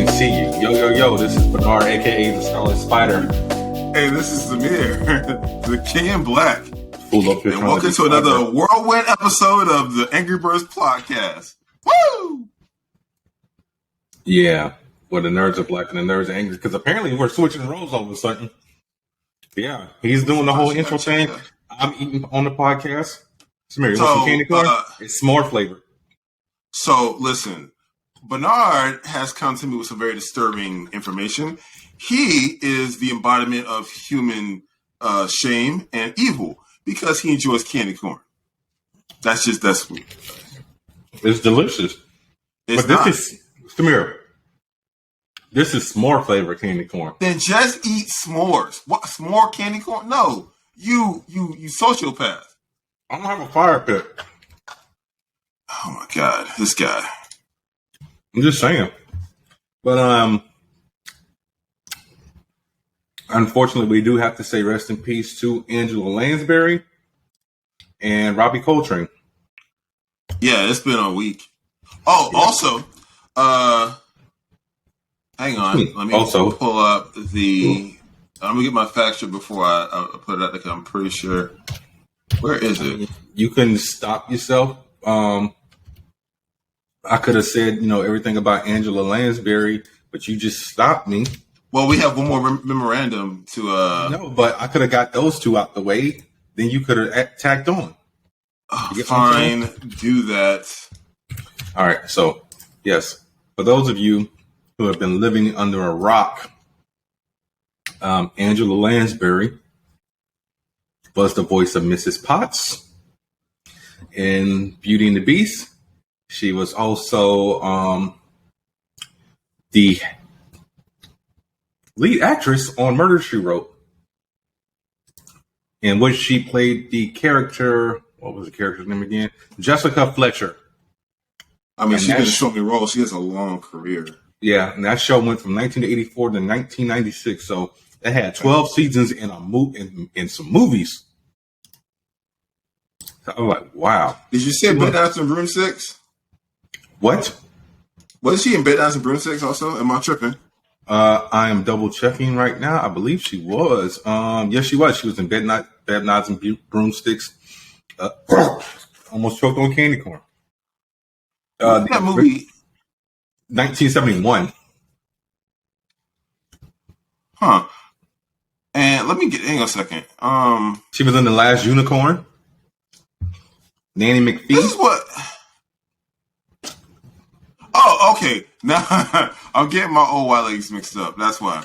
can't see you. Yo, this is Bernard, aka the Scarlet Spider. Hey, this is Samir, the King in Black. And welcome to another whirlwind episode of the Angry Blerds podcast. Woo! Yeah, where the nerds are black and the nerds are angry. Because apparently we're switching roles all of a sudden. Yeah, he's doing the whole intro thing. I'm eating on the podcast. Samir, you want some candy corn? It's s'more flavor. So, listen, Bernard has come to me with some very disturbing information. He is the embodiment of human shame and evil because he enjoys candy corn. That's sweet. It's delicious. Samir, this is s'more flavor candy corn. Then just eat s'mores. What, s'more candy corn? No, you sociopath. I don't have a fire pit. Oh my God, this guy. I'm just saying. But unfortunately, we do have to say rest in peace to Angela Lansbury and Robbie Coltrane. Yeah, it's been a week. Oh, yeah. Also, hang on. Let me pull up the. I'm gonna get my fact check before I put it out there. I'm pretty sure. Where is it? You couldn't stop yourself. I could have said, everything about Angela Lansbury, but you just stopped me. Well, we have one more memorandum to. No, but I could have got those two out the way. Then you could have tacked on. Fine, do that. All right. So, yes, for those of you who have been living under a rock, Angela Lansbury was the voice of Mrs. Potts in Beauty and the Beast. She was also the lead actress on Murder, She Wrote, in which she played the character. What was the character's name again? Jessica Fletcher. I mean, she's been showing me roles. She has a long career. Yeah, and that show went from 1984 to 1996. So it had 12 seasons in some movies. So I was like, wow. Did you say Bedknobs and Broomsticks? What? Was she in Bedknobs and Broomsticks also? Am I tripping? I am double checking right now. I believe she was. Yes, she was. She was in Bedknobs and Broomsticks. Almost choked on candy corn. That movie? 1971. Huh. And hang on a second. She was in The Last Unicorn. Nanny McPhee. This is what. Oh, okay. Now I'm getting my old white ladies mixed up. That's why.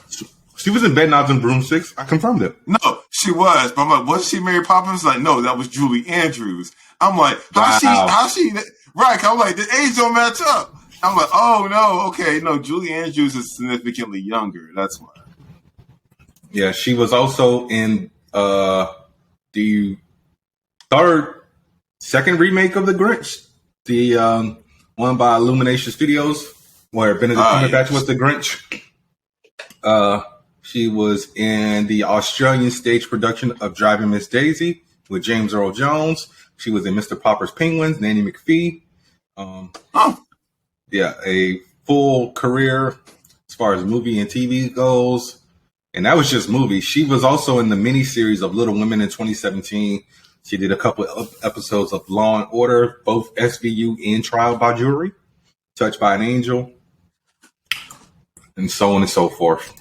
She was in Bedknobs and Broomsticks. I confirmed it. No, she was. But I'm like, wasn't she Mary Poppins? Like, no, that was Julie Andrews. I'm like, how she? Right? I'm like, the age don't match up. I'm like, oh no, okay, no, Julie Andrews is significantly younger. That's why. Yeah, she was also in the second remake of The Grinch, the one by Illumination Studios, where Benedict Cumberbatch was the Grinch. She was in the Australian stage production of Driving Miss Daisy with James Earl Jones. She was in Mr. Popper's Penguins, Nanny McPhee. Yeah, a full career as far as movie and TV goes. And that was just movies. She was also in the miniseries of Little Women in 2017. She did a couple of episodes of Law and Order, both SVU and Trial by Jury, Touched by an Angel, and so on and so forth.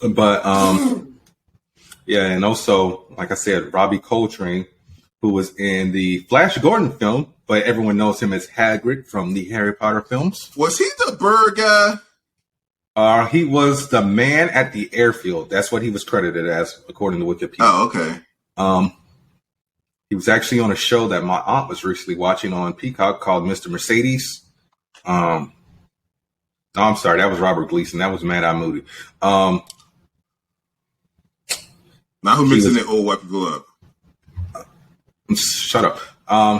But, yeah, and also, like I said, Robbie Coltrane, who was in the Flash Gordon film, but everyone knows him as Hagrid from the Harry Potter films. Was he the bird guy? He was the man at the airfield. That's what he was credited as, according to Wikipedia. Oh, okay. He was actually on a show that my aunt was recently watching on Peacock called Mr. Mercedes. No, I'm sorry. That was Robert Gleason. That was Mad Eye Moody. Now who mixing that old white people up? Shut up.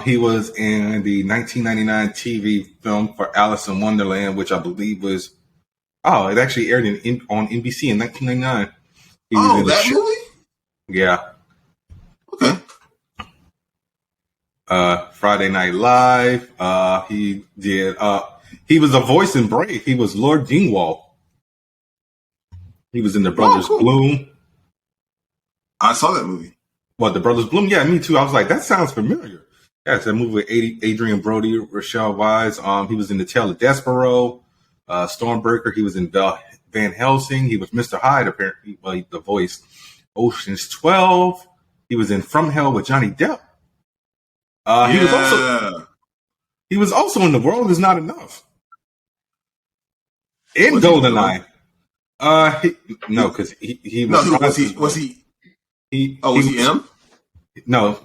He was in the 1999 TV film for Alice in Wonderland, which I believe was... Oh, it actually aired on NBC in 1999. That movie? Yeah. Okay. Friday Night Live. He did he was a voice in Brave. He was Lord Dingwall. He was in the Brothers Bloom. I saw that movie. What, the Brothers Bloom? Yeah, me too. I was like, that sounds familiar. Yeah, it's a movie with Adrian Brody, Rochelle Wise. He was in The Tale of Despero, Stormbreaker. He was in Van Helsing. He was Mr. Hyde, apparently, the voice. Ocean's 12. He was in From Hell with Johnny Depp. He was also in The World Is Not Enough. In GoldenEye. No, because he was. No, was he? Was he M? No,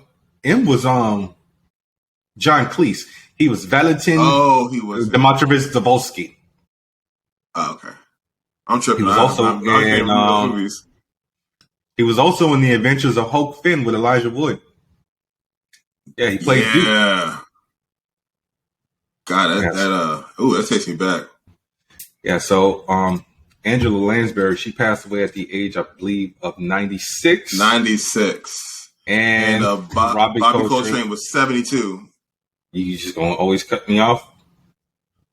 M was John Cleese. He was Valentin. Oh, he was Dimitrescu Zabolski. Oh, okay. I'm tripping. He was he was also in The Adventures of Hulk Finn with Elijah Wood. Yeah, he played. Yeah. God, that takes me back. Yeah, so Angela Lansbury, she passed away at the age, I believe, of 96. 96. And Robbie Coltrane was 72. You just gonna always cut me off?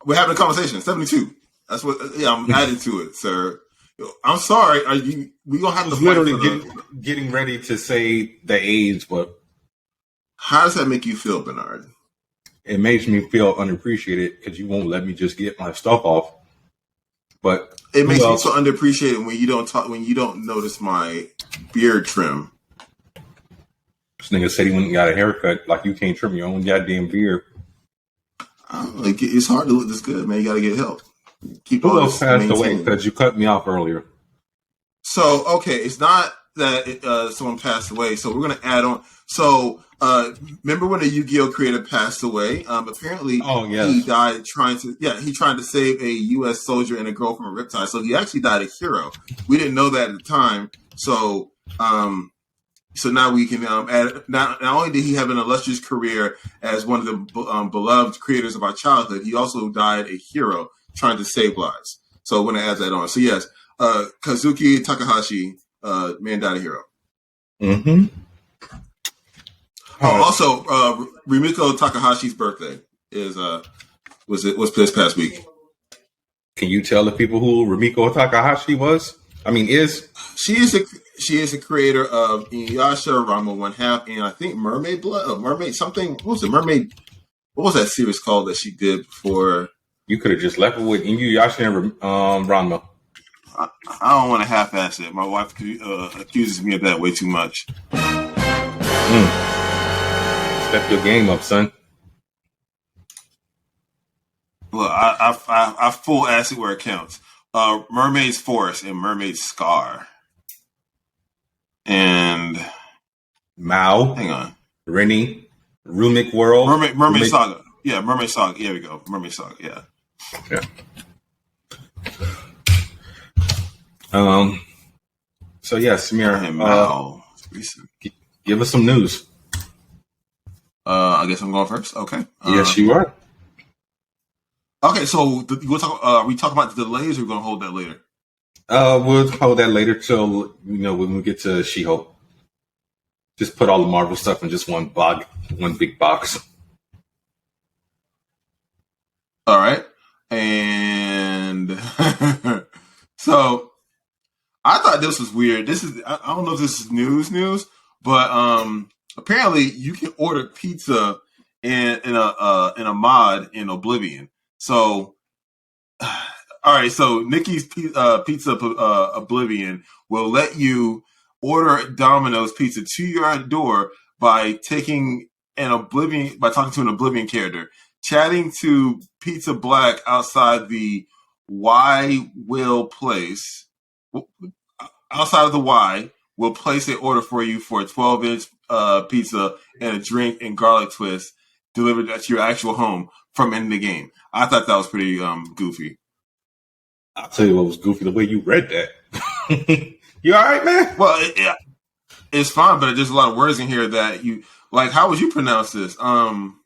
We're having a conversation. 72. That's what. Yeah, I'm adding to it, sir. I'm sorry. We gonna have to literally getting ready to say the age, but how does that make you feel, Bernard? It makes me feel unappreciated because you won't let me just get my stuff off. But it makes me feel underappreciated when you don't talk, when you don't notice my beard trim. This nigga said he went and got a haircut. Like you can't trim your own goddamn beard. Like it's hard to look this good, man. You got to get help. Who else passed away? Because you cut me off earlier. So okay, it's not that someone passed away. So we're gonna add on. So remember when the Yu-Gi-Oh creator passed away? Apparently, he died trying to save a U.S. soldier and a girl from a riptide. So he actually died a hero. We didn't know that at the time. So so now we can add. Not only did he have an illustrious career as one of the beloved creators of our childhood, he also died a hero trying to save lives. So we're gonna add that on. So yes, Kazuki Takahashi, man died a hero. Mm-hmm. Also, Rumiko Takahashi's birthday was this past week. Can you tell the people who Rumiko Takahashi was? I mean, she is a creator of Inuyasha, Ranma One Half, and I think Mermaid Blood, Mermaid something. What was it? Mermaid. What was that series called that she did before? You could have just left it with Inuyasha and Ranma. I don't want to half-ass it. My wife accuses me of that way too much. Step your game up, son. Look, I full acid where it counts. Mermaid's Forest and Mermaid's Scar. And Mao. Hang on. Rennie. Rumik World. Mermaid Saga. Yeah, Mermaid Saga. Here we go. Mermaid Saga, yeah. So yeah, Samir, give us some news. I guess I'm going first. Okay. Yes, you are. Okay, so we talking about the delays, or we're gonna hold that later? We'll hold that later till when we get to She-Hulk. Just put all the Marvel stuff in just one big box. All right, and so I thought this was weird. I don't know if this is news, but apparently you can order pizza in a mod in Oblivion. So, all right. So Nikki's Pizza Oblivion will let you order Domino's pizza to your door by talking to an Oblivion character, chatting to Pizza Black outside the Y will place. Outside of the Y will place an order for you for a 12-inch pizza and a drink and garlic twist delivered at your actual home from in the game. I thought that was pretty goofy. I'll tell you what was goofy, the way you read that. You all right, man? Well, it's fine, but there's a lot of words in here that you like. How would you pronounce this? W-E-Y-E.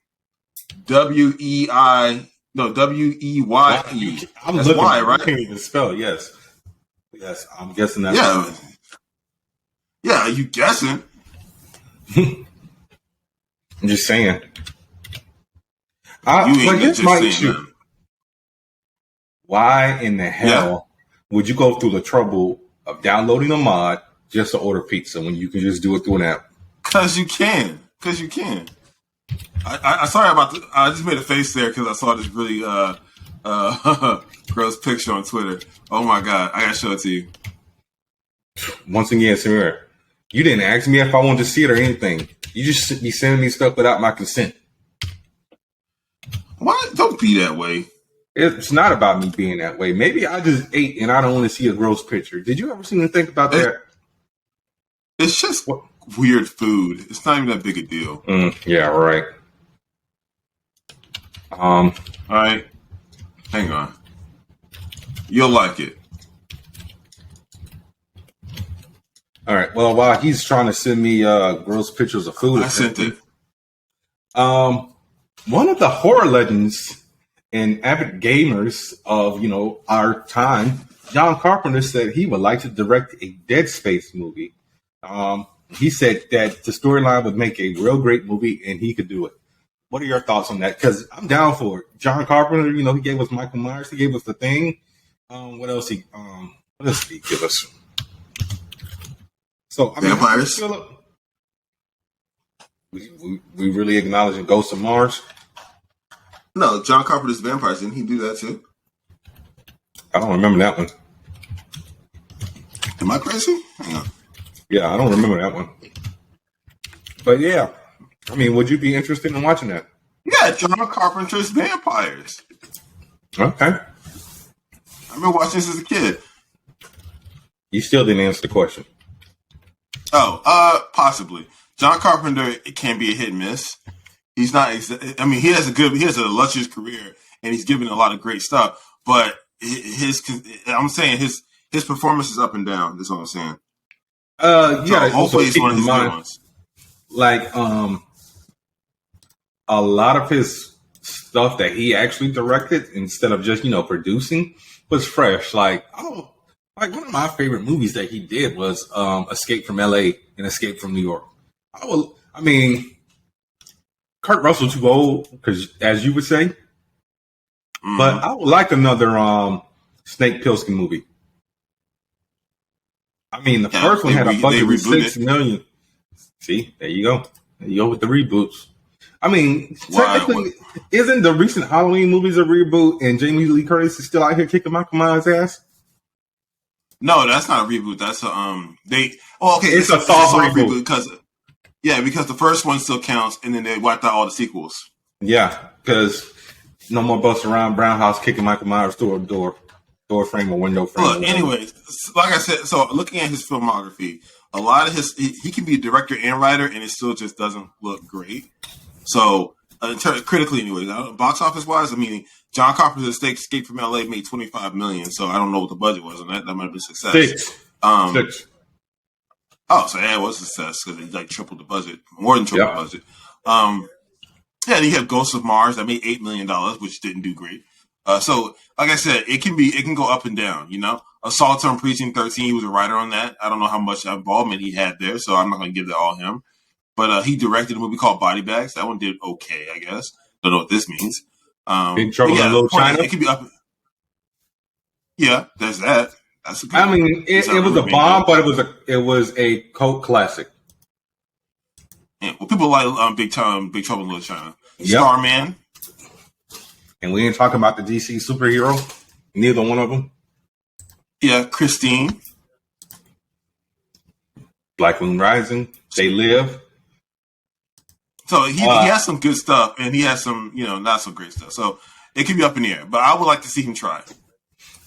I'm That's looking, Y, right? I can't even spell. Yes, I'm guessing that's yeah. You guessing? I'm just saying. Here's my issue. why in the hell would you go through the trouble of downloading a mod just to order pizza when you can just do it through an app? Because you can. I sorry about I just made a face there because I saw this really gross picture on Twitter. Oh my God, I gotta show it to you. Once again, Samir, you didn't ask me if I wanted to see it or anything. You just be sending me stuff without my consent. What? Don't be that way. It's not about me being that way. Maybe I just ate and I don't want to see a gross picture. Did you ever see me think about that? It's just weird food. It's not even that big a deal. Yeah, right. All right. Hang on. You'll like it. All right. Well, while he's trying to send me gross pictures of food, I sent it. One of the horror legends and avid gamers of our time, John Carpenter, said he would like to direct a Dead Space movie. He said that the storyline would make a real great movie and he could do it. What are your thoughts on that? Because I'm down for it. John Carpenter, he gave us Michael Myers. He gave us The Thing. What else did he give us? So, I mean, Vampires. We really acknowledging Ghosts of Mars? No, John Carpenter's Vampires. Didn't he do that too? I don't remember that one. Am I crazy? Hang on. Yeah, I don't remember that one. But yeah, I mean, would you be interested in watching that? Yeah, John Carpenter's Vampires. Okay. I've been watching this as a kid. You still didn't answer the question. Oh, possibly. John Carpenter, it can be a hit and miss. He's not. I mean, he has a illustrious career, and he's given a lot of great stuff. But I'm saying his performance is up and down. That's what I'm saying. Yeah. So hopefully, he's one of his good ones. Like, a lot of his stuff that he actually directed instead of just producing was fresh. Like one of my favorite movies that he did was Escape from LA and Escape from New York. I mean, Kurt Russell too old, because as you would say, but I would like another Snake Plissken movie. I mean, the first one had a budget of $6 million. See, there you go. There you go with the reboots. I mean, technically, isn't the recent Halloween movies a reboot and Jamie Lee Curtis is still out here kicking Michael Myers' ass? No, that's not a reboot. That's it's a soft reboot because the first one still counts, and then they wiped out all the sequels. Yeah, because no more bust around Brown House kicking Michael Myers through a door frame or window frame. Look, anyways, like I said, so looking at his filmography, a lot of he can be a director and writer, and it still just doesn't look great. So, critically, anyways, box office wise, I mean, John Carpenter's Escape from LA made $25 million. So I don't know what the budget was on that. That might have been success. Six. Oh, so yeah, it was a success because they tripled the budget, more than tripled the budget. Yeah, and you have Ghosts of Mars that made $8 million, which didn't do great. So, like I said, it can go up and down. Assault on Precinct 13, he was a writer on that. I don't know how much involvement he had there, so I'm not going to give that all him. But he directed a movie called Body Bags. That one did okay, I guess. Don't know what this means. Big Trouble in Little China. It could be up. Yeah, there's that. That's a good I mean, it was a bomb, but it was a cult classic. Yeah, well, people like Big Trouble in Little China. Yep. Starman. And we ain't talking about the DC superhero. Neither one of them. Yeah, Christine. Black Moon Rising. They Live. So he has some good stuff, and he has some, not so great stuff. So it could be up in the air, but I would like to see him try.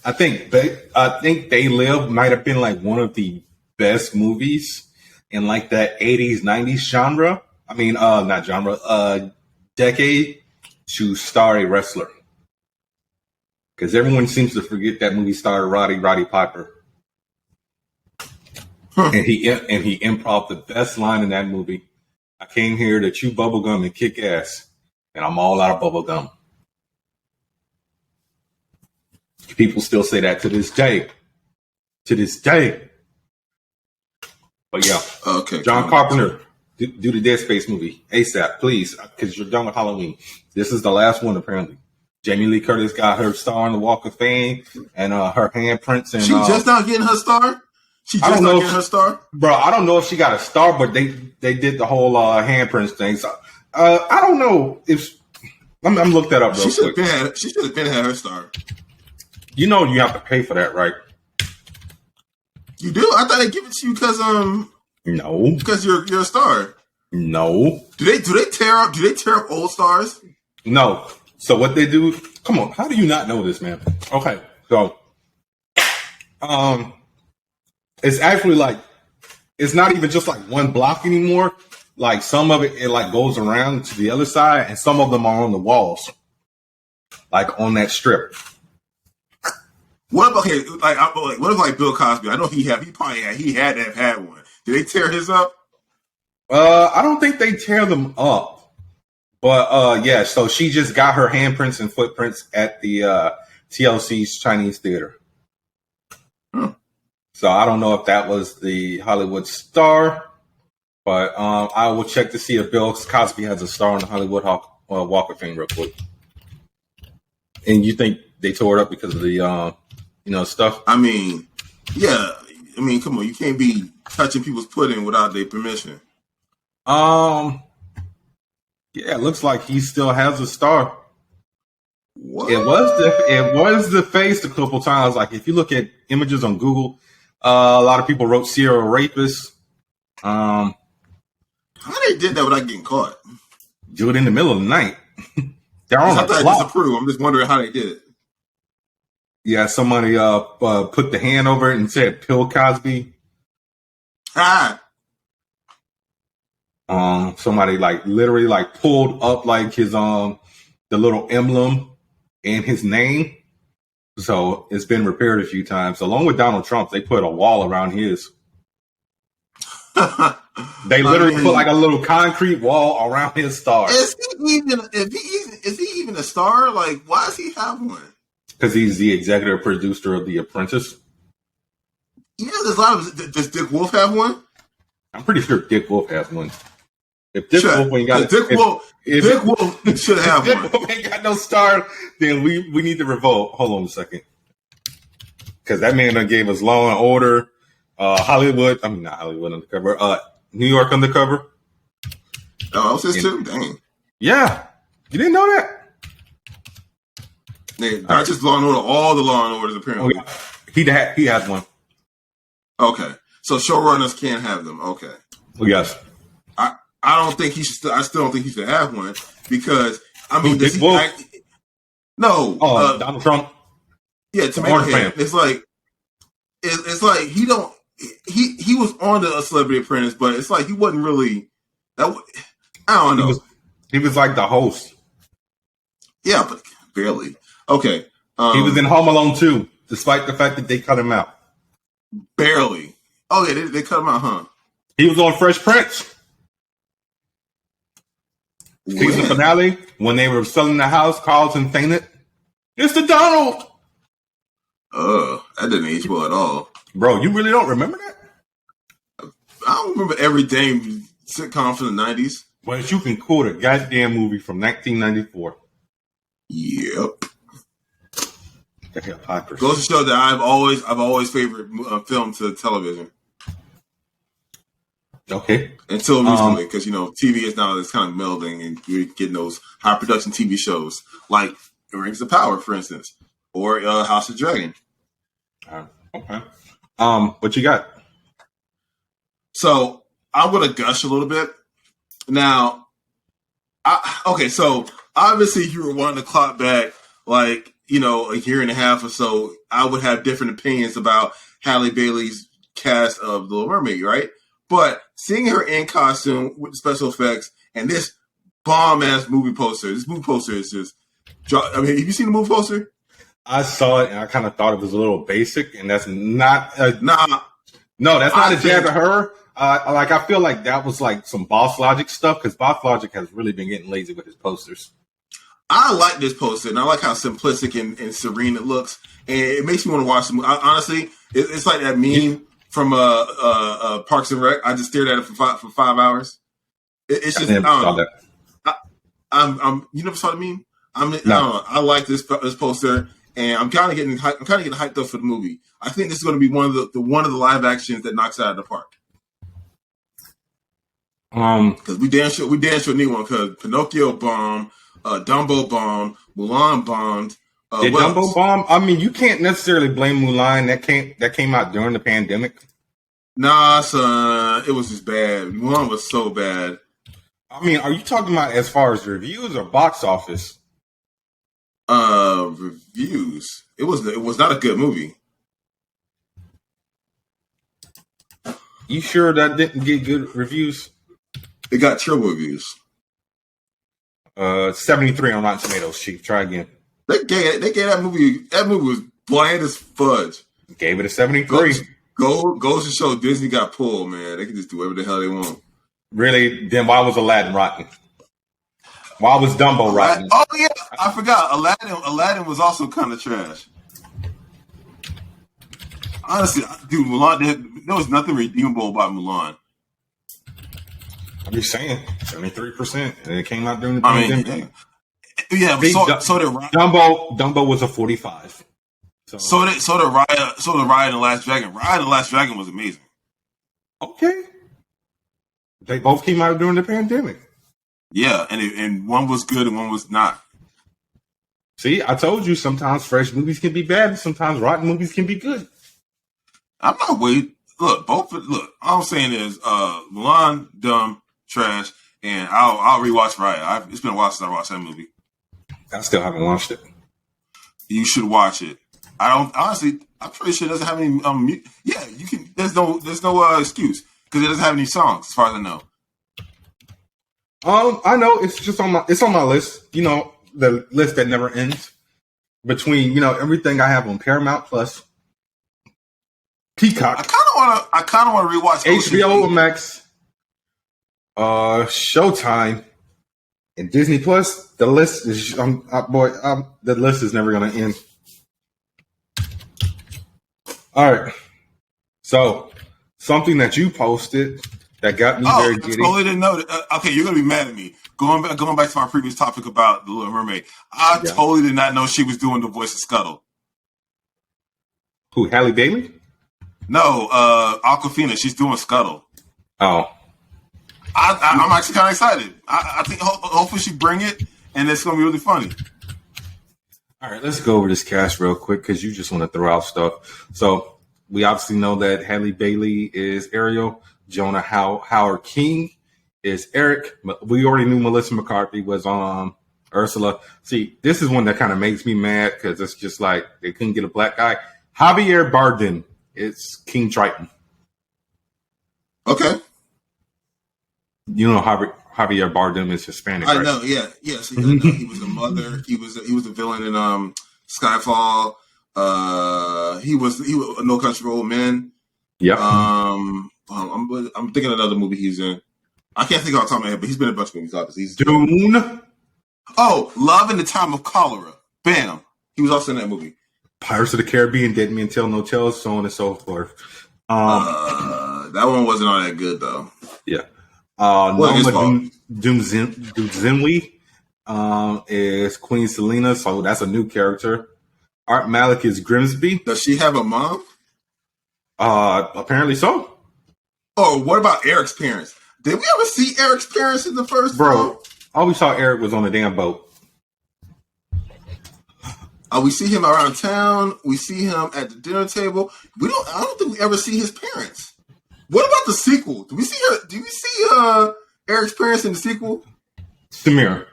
I think They Live might have been like one of the best movies in like that 80s, 90s genre. I mean, not genre, decade to star a wrestler. Because everyone seems to forget that movie starred Roddy Piper. And he improv the best line in that movie. I came here to chew bubblegum and kick ass, and I'm all out of bubblegum. People still say that to this day. To this day. But yeah. Okay. John Carpenter, do the Dead Space movie ASAP, please, because you're done with Halloween. This is the last one, apparently. Jamie Lee Curtis got her star on the Walk of Fame and her handprints. And she just not getting her star. She just not getting her star, bro. I don't know if she got a star, but they did the whole handprints thing. So I don't know if I'm look that up real quick. She should have been had her star. You know you have to pay for that, right? You do? I thought they give it to you because no, because you're a star. No. Do they tear up old stars? No. So what they do? Come on, how do you not know this, man? Okay, so it's actually like it's not even just like one block anymore. Like some of it like goes around to the other side, and some of them are on the walls, like on that strip. What about what if like Bill Cosby? I know he had to have had one. Did they tear his up? I don't think they tear them up, but yeah. So she just got her handprints and footprints at the TLC's Chinese Theater. So I don't know if that was the Hollywood Star, but I will check to see if Bill Cosby has a star on the Hollywood Walk of Fame real quick. And you think they tore it up because of the stuff? I mean, yeah. I mean, come on, you can't be touching people's pudding without their permission. Yeah, it looks like he still has a star. What? It was defaced a couple times. Like if you look at images on Google, a lot of people wrote serial rapist. How they did that without getting caught? Do it in the middle of the night. They're on I a thought clock. disapprove. I'm just wondering how they did it. Yeah, somebody put the hand over it and said Bill Cosby. Somebody like literally like pulled up like his the little emblem and his name. So it's been repaired a few times. Along with Donald Trump, they put a wall around his. They literally put like a little concrete wall around his star. Is he even a star? Like, why does he have one? Because he's the executive producer of The Apprentice. Yeah, there's a lot of. Does Dick Wolf have one? I'm pretty sure Dick Wolf has one. If Dick Wolf ain't got Dick Wolf should have one. Dick Wolf ain't got no star, then we need to revolt. Hold on a second. Because that man that gave us Law and Order, Hollywood. I mean, not Hollywood Undercover. New York Undercover. Oh, that was his too? Dang. Yeah. You didn't know that? Not just Law and Order, all the Law and Orders apparently. Okay. He has one. Okay. So showrunners can't have them. Okay. Well, yes. I don't think he should. I still don't think he should have one because I mean, Donald Trump. Yeah, Tomato Head. It's like he don't. He was on the Celebrity Apprentice, but it's like he wasn't really. I don't know. He was like the host. Yeah, but barely. Okay. He was in Home Alone 2, despite the fact that they cut him out. Barely. Oh yeah, they cut him out, huh? He was on Fresh Prince. Season finale, when they were selling the house, Carlton fainted. It's the Donald. That didn't age well at all. Bro, you really don't remember that? I don't remember every damn sitcom from the 90s. Well, you can quote a goddamn movie from 1994. Yep. The hypocrisy. Goes to show that I've always favored film to television. Okay. Until recently, because TV is now this kind of melding, and you're getting those high production TV shows like Rings of Power, for instance, or House of Dragon. Okay. What you got? So I'm gonna gush a little bit now. So obviously, if you were wanting to clock back like a year and a half or so, I would have different opinions about Halle Bailey's cast of The Little Mermaid, right? But seeing her in costume with special effects and this bomb-ass movie poster, is just... I mean, have you seen the movie poster? I saw it and I kind of thought it was a little basic, and that's not... No, that's not a jab at her. I feel like that was like some Boss Logic stuff, because Boss Logic has really been getting lazy with his posters. I like this poster, and I like how simplistic and serene it looks, and it makes me want to watch the movie. Honestly, it's like that meme from Parks and Rec. I just stared at it for 5 hours. It's just I don't know. You never saw the meme? I don't know. I like this poster, and I'm kind of getting hyped up for the movie. I think this is going to be one of the live actions that knocks it out of the park. Because we damn sure need one. Because Pinocchio bombed, Dumbo bombed, Mulan bombed. Did Dumbo bomb? I mean, you can't necessarily blame Mulan. That came out during the pandemic. Nah, son, it was just bad. Mulan was so bad. I mean, are you talking about as far as reviews or box office? Reviews. It was not a good movie. You sure that didn't get good reviews? It got terrible reviews. 73 on Rotten Tomatoes. Chief, try again. They gave that movie. That movie was bland as fudge. Gave it a 73. Goes to show Disney got pulled, man. They can just do whatever the hell they want. Really? Then why was Aladdin rotten? Why was Dumbo rotten? Oh yeah, I forgot. Aladdin was also kind of trash. Honestly, dude, Mulan. There was nothing redeemable about Mulan. I'm just saying, 73%, and it came out during the pandemic. Yeah. So did Dumbo was a 45. So did Raya and the Last Dragon. Raya and the Last Dragon was amazing. Okay. They both came out during the pandemic. Yeah, and one was good and one was not. See, I told you sometimes fresh movies can be bad and sometimes rotten movies can be good. I'm not waiting. Look, all I'm saying is Mulan, dumb, trash, and I'll rewatch Raya. It's been a while since I watched that movie. I still haven't watched it. You should watch it. I'm pretty sure it doesn't have any. Yeah, you can. There's no excuse because it doesn't have any songs, as far as I know. I know it's on my list. You know, the list that never ends. Between everything I have on Paramount Plus, Peacock. I kind of want to rewatch HBO Max, Showtime, and Disney Plus. The list is the list is never going to end. All right, so something that you posted that got me very giddy. I totally didn't know that. Okay, you're gonna be mad at me. Going back to my previous topic about the Little Mermaid. I totally did not know she was doing the voice of Scuttle. Who, Halle Bailey? No, Awkwafina. She's doing Scuttle. Oh, I'm actually kind of excited. I think hopefully she bring it, and it's gonna be really funny. All right, let's go over this cast real quick because you just want to throw out stuff. So we obviously know that Halle Bailey is Ariel. Jonah Howard King is Eric. We already knew Melissa McCarthy was Ursula. See, this is one that kind of makes me mad because it's just like they couldn't get a black guy. Javier Bardem is King Triton. Okay. You know Javier Bardem is Hispanic. I know, yeah. So he was the mother. He was the villain in Skyfall. He was No Country for Old Men. Yeah. I'm thinking of another movie he's in. I can't think off the top of my head, but he's been in a bunch of movies. Obviously, he's Dune. Oh, Love in the Time of Cholera. Bam. He was also in that movie. Pirates of the Caribbean, Dead Men Tell No Tales, so on and so forth. That one wasn't all that good though. Yeah. Noma Dumzinwi is Queen Selena, so that's a new character. Art Malik is Grimsby. Does she have a mom? Apparently so. Oh, what about Eric's parents? Did we ever see Eric's parents in the first film? All we saw Eric was on a damn boat. We see him around town. We see him at the dinner table. I don't think we ever see his parents. What about the sequel? Do we see Eric's parents in the sequel? Samir.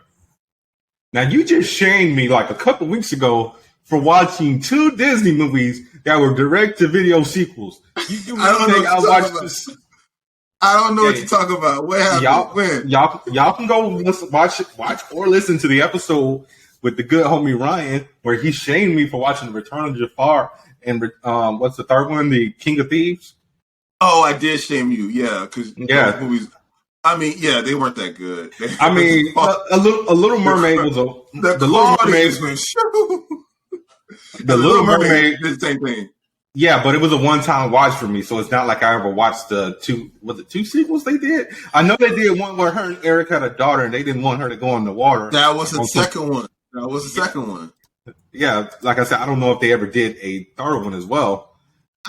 Now you just shamed me like a couple weeks ago for watching 2 Disney movies that were direct-to-video sequels. I don't know what you're talking about. What happened? Y'all can go watch or listen to the episode with the good homie Ryan where he shamed me for watching The Return of Jafar and what's the third one? The King of Thieves. Oh, I did shame you, because those movies. I mean, they weren't that good. A Little Mermaid was the Little Mermaid. The Little Mermaid did the same thing. Yeah, but it was a one-time watch for me, so it's not like I ever watched the 2 sequels they did? I know they did one where her and Eric had a daughter and they didn't want her to go in the water. That was the second one. That was the second one. Yeah, like I said, I don't know if they ever did a third one as well.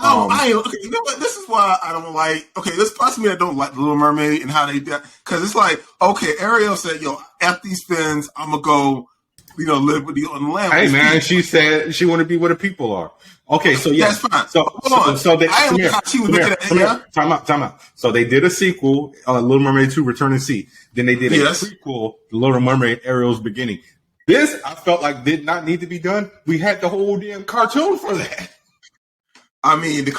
Okay, you know what? This is why I don't like. Okay, this possibly I don't like the Little Mermaid and how they did, because it's like, okay, Ariel said, "Yo, f these fins, I'm gonna go, live with you on the land." Hey man, she said she wanted to be where the people are. Okay, so yeah, that's fine. So hold on. So they, I am how she was looking at it. Time out. So they did a sequel, Little Mermaid 2: Return to Sea. Then they did a prequel, The Little Mermaid: Ariel's Beginning. This I felt like did not need to be done. We had the whole damn cartoon for that. I mean, the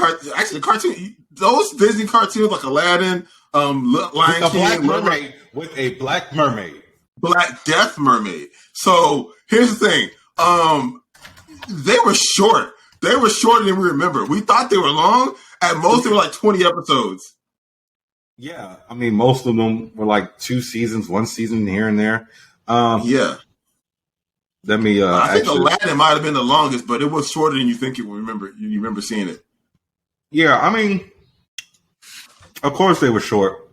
cartoon, those Disney cartoons like Aladdin, Lion King, with a black mermaid, Black Death Mermaid. So here's the thing: they were short. They were shorter than we remember. We thought they were long. At most, they were like 20 episodes. Yeah, I mean, most of them were like 2 seasons, 1 season here and there. Yeah. Let me. I think Aladdin might have been the longest, but it was shorter than you think you remember. You remember seeing it? Yeah, I mean, of course they were short.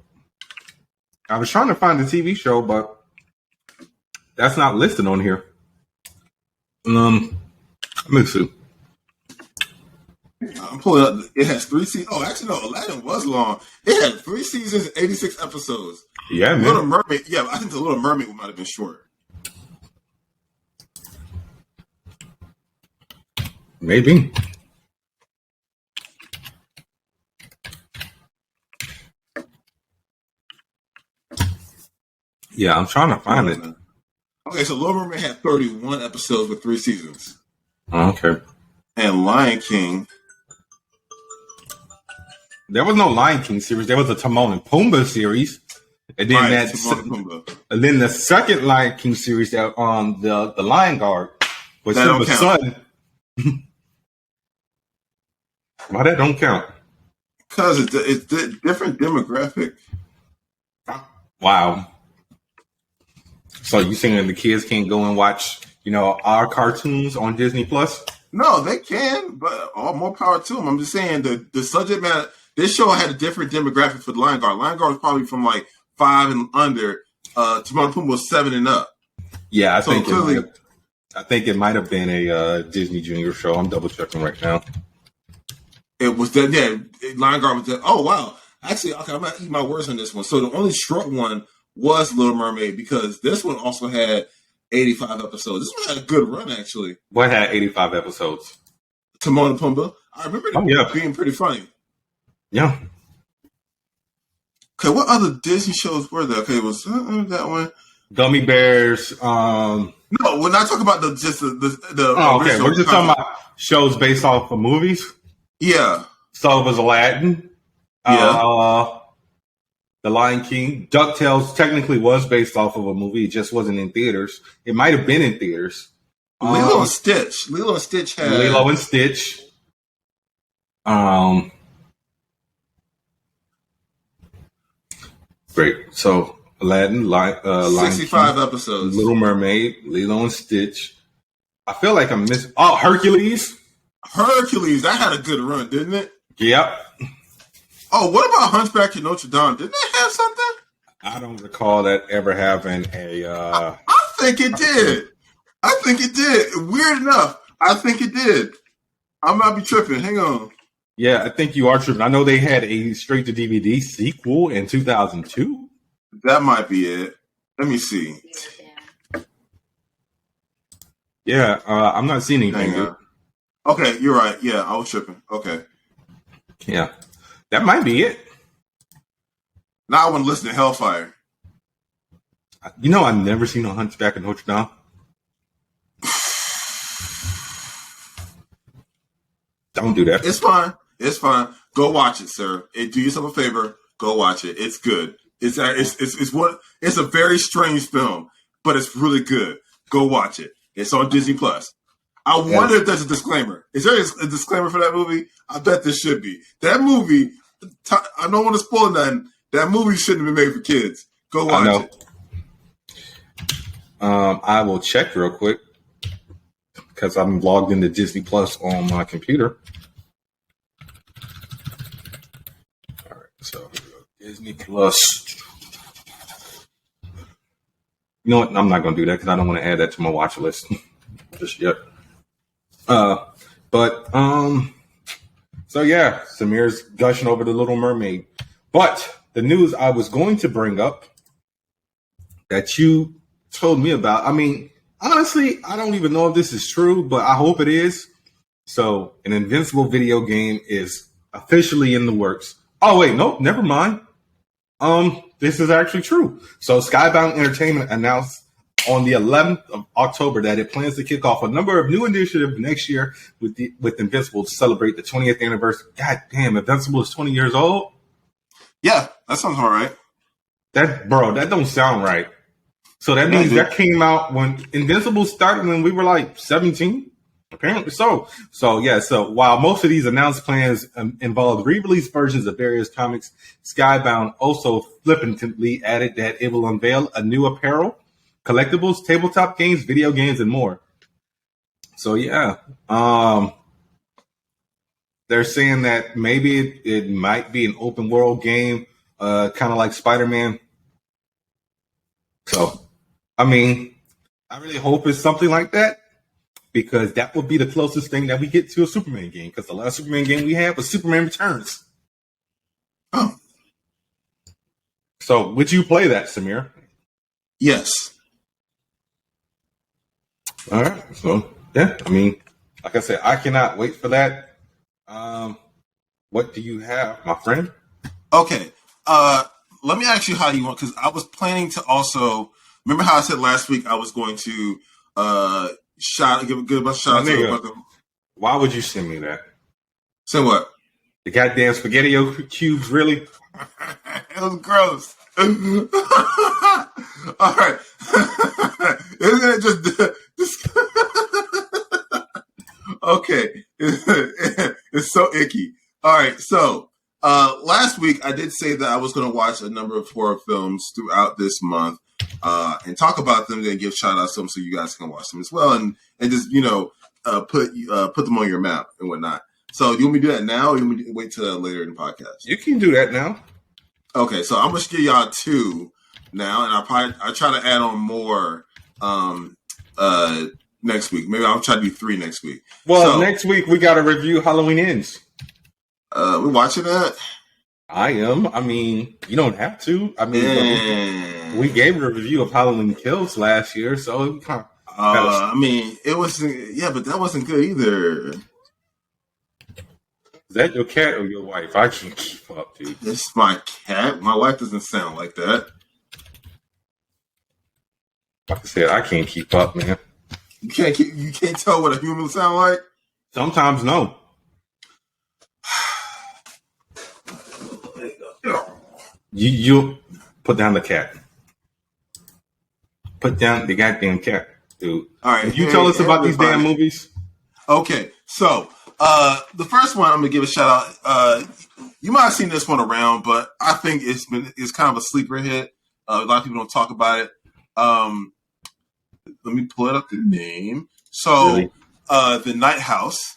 I was trying to find the TV show, but that's not listed on here. Let me see. I'm pulling up. It has 3 seasons. Oh, actually, no. Aladdin was long. It had 3 seasons, 86 episodes. Yeah, man. Little Mermaid. Yeah, I think the Little Mermaid might have been short. Maybe. Yeah, I'm trying to find it. Okay, so Little Mermaid had 31 episodes with 3 seasons. Okay. And Lion King. There was no Lion King series. There was a Timon and Pumbaa series. And then and then the second Lion King series that on the Lion Guard was Simba's son. Why that don't count? Because it's a different demographic. Wow. So you saying the kids can't go and watch, our cartoons on Disney Plus? No, they can, but all more power to them. I'm just saying the subject matter. This show had a different demographic for the Lion Guard. Lion Guard was probably from like 5 and under. Timon and Pumbaa was 7 and up. Yeah, I think it might have been a Disney Junior show. I'm double checking right now. It was that. Yeah, Lion Guard was that. Oh wow. Actually, okay, I'm gonna eat my words on this one. So the only short one was Little Mermaid because this one also had 85 episodes. This one had a good run actually. What had 85 episodes? Timon and Pumbaa. I remember it being pretty funny. Yeah. Okay, what other Disney shows were there? Okay, it was that one. Gummy Bears. No, we're not talking about the. Oh, okay. We're just talking about shows based off of movies. Yeah. So it was Aladdin. Yeah. The Lion King. DuckTales technically was based off of a movie. It just wasn't in theaters. It might have been in theaters. Lilo and Stitch. Lilo and Stitch had Lilo and Stitch. Great. So Aladdin, 65 episodes. Little Mermaid, Lilo and Stitch. I feel like I'm missing. Oh, Hercules. Hercules, that had a good run, didn't it? Yep. Oh, what about Hunchback of Notre Dame? Didn't it have something? I don't recall that ever having a. I think it did. I think it did. Weird enough, I think it did. I might be tripping. Hang on. Yeah, I think you are tripping. I know they had a straight to DVD sequel in 2002. That might be it. Let me see. Yeah, I'm not seeing anything. Okay, you're right. Yeah, I was tripping. Okay. Yeah, that might be it. Now I want to listen to Hellfire. I've never seen a Hunchback of Notre Dame. Don't do that. It's fine. It's fine. Go watch it, sir. Do yourself a favor. Go watch it. It's good. It's a very strange film, but it's really good. Go watch it. It's on Disney Plus. I wonder if there's a disclaimer. Is there a disclaimer for that movie? I bet there should be. That movie, I don't want to spoil nothing. That movie shouldn't have been made for kids. Go watch it. I will check real quick because I'm logged into Disney Plus on my computer. All right, so Disney Plus. You know what? I'm not going to do that because I don't want to add that to my watch list just yet. So yeah, Samir's gushing over the Little Mermaid. But the news I was going to bring up that you told me about, I mean, honestly, I don't even know if this is true, but I hope it is. So an Invincible video game is officially in the works. Oh wait, nope, never mind. This is actually true. So Skybound Entertainment announced on the 11th of October that it plans to kick off a number of new initiatives next year with Invincible to celebrate the 20th anniversary. God damn, Invincible is 20 years old? Yeah, that sounds all right. That don't sound right. So that means that came out when Invincible started when we were like 17? Apparently so. So while most of these announced plans involve re-release versions of various comics, Skybound also flippantly added that it will unveil a new apparel, collectibles, tabletop games, video games, and more. So yeah, they're saying that maybe it might be an open world game, kind of like Spider-Man. So, I mean, I really hope it's something like that, because that would be the closest thing that we get to a Superman game. Because the last Superman game we had was Superman Returns. Oh. So, would you play that, Samir? Yes. All right. So, yeah, I mean, like I said, I cannot wait for that. What do you have, my friend? Okay. Let me ask you how you want, because I was planning to also, remember how I said last week I was going to give a good shout out to why would you send me that? Send what? The goddamn spaghetti cubes, really? It was gross. All right. Isn't it just okay. It's so icky. All right. So last week I did say that I was going to watch a number of horror films throughout this month and talk about them, then give shout outs to them so you guys can watch them as well, and just put them on your map and whatnot. So do you want me to do that now, or do you want me to wait till later in the podcast? You can do that now. Okay, so I'm gonna give y'all 2 now, and I'll try to add on more next week. Maybe I'll try to do 3 next week. Well, next week we got to review Halloween Ends. We watching that? I am. I mean, you don't have to. I mean, we gave a review of Halloween Kills last year, so I mean, it wasn't. Yeah, but that wasn't good either. Is that your cat or your wife? I can't keep up, dude. It's my cat. My wife doesn't sound like that. Like I said, I can't keep up, man. You can't tell what a human sound like? Sometimes, no. You put down the cat. Put down the goddamn cat, dude. All right. You tell us about these damn movies. Okay, so the first one I'm gonna give a shout out. You might have seen this one around, but I think it's kind of a sleeper hit. A lot of people don't talk about it. Let me pull it up the name. So, really? The Night House.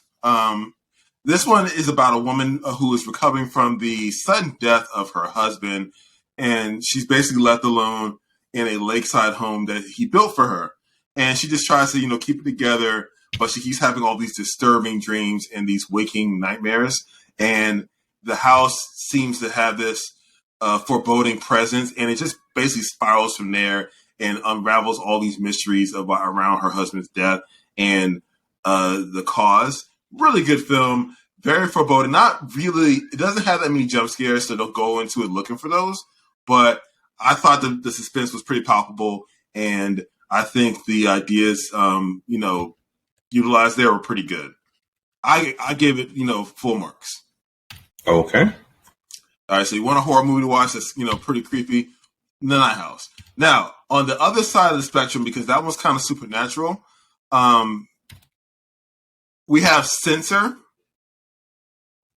This one is about a woman who is recovering from the sudden death of her husband, and she's basically left alone in a lakeside home that he built for her. And she just tries to, keep it together, but she keeps having all these disturbing dreams and these waking nightmares. And the house seems to have this foreboding presence, and it just basically spirals from there and unravels all these mysteries around her husband's death and the cause. Really good film, very foreboding. Not really, it doesn't have that many jump scares, so don't go into it looking for those. But I thought the suspense was pretty palpable, and I think the ideas, utilized there were pretty good. I gave it, full marks. Okay. All right, so you want a horror movie to watch that's, pretty creepy? The Night House. Now, on the other side of the spectrum, because that one's kind of supernatural, we have Censor.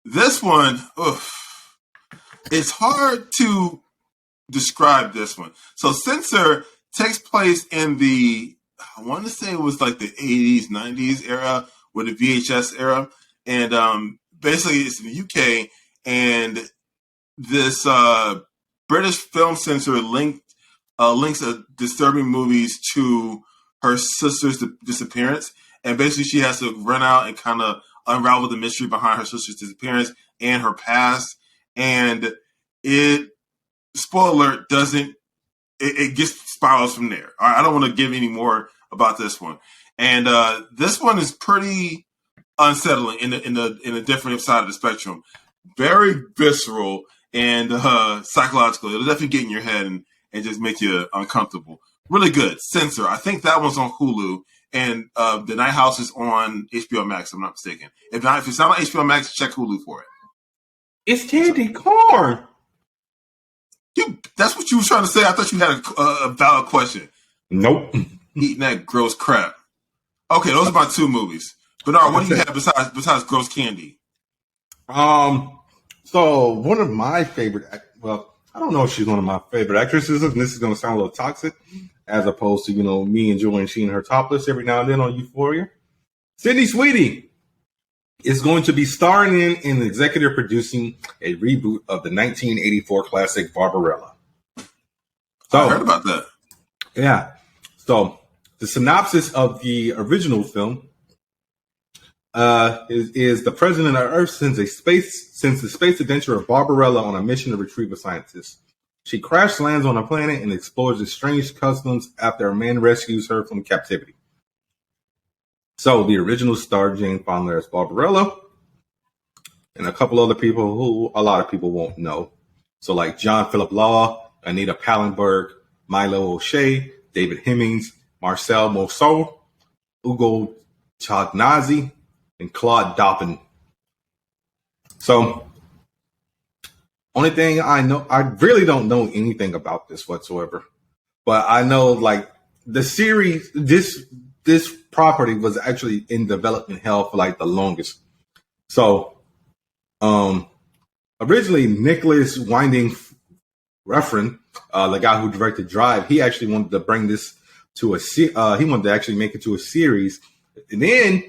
This one, it's hard to describe this one. So Censor takes place in I want to say it was like the 80s, 90s era, or the VHS era. And basically it's in the UK, and this British film censor linked links disturbing movies to her sister's disappearance, and basically she has to run out and kind of unravel the mystery behind her sister's disappearance and her past. And it, spoiler alert, doesn't. It gets spirals from there. All right, I don't want to give any more about this one. And this one is pretty unsettling in a different side of the spectrum. Very visceral and psychological. It'll definitely get in your head and just make you uncomfortable. Really good. Censor. I think that one's on Hulu, and The Night House is on HBO Max. If I'm not mistaken. If it's not on HBO Max, check Hulu for it. It's candy corn. That's what you were trying to say. I thought you had a valid question. Nope. Eating that gross crap. Okay, those are my two movies. Bernard, what do you have besides gross candy? So one of my favorite, well, I don't know if she's one of my favorite actresses, and this is going to sound a little toxic, as opposed to, me enjoying seeing her topless every now and then on Euphoria. Sydney Sweeney is going to be starring in and executive producing a reboot of the 1984 classic Barbarella. So, I heard about that. Yeah. So the synopsis of the original film is the president of Earth sends the space adventurer Barbarella on a mission to retrieve a scientist. She crash lands on a planet and explores the strange customs after a man rescues her from captivity. So the original star Jane Fonda as Barbarella, and a couple other people who a lot of people won't know. So like John Philip Law, Anita Pallenberg, Milo O'Shea, David Hemmings, Marcel Mousseau, Ugo Tognazzi, and Claude Doppin. So, only thing I know, I really don't know anything about this whatsoever. But I know, like, the series, this property was actually in development hell for like the longest. So, originally Nicholas Winding Refn, the guy who directed Drive, he actually wanted to bring this to he wanted to actually make it to a series, and then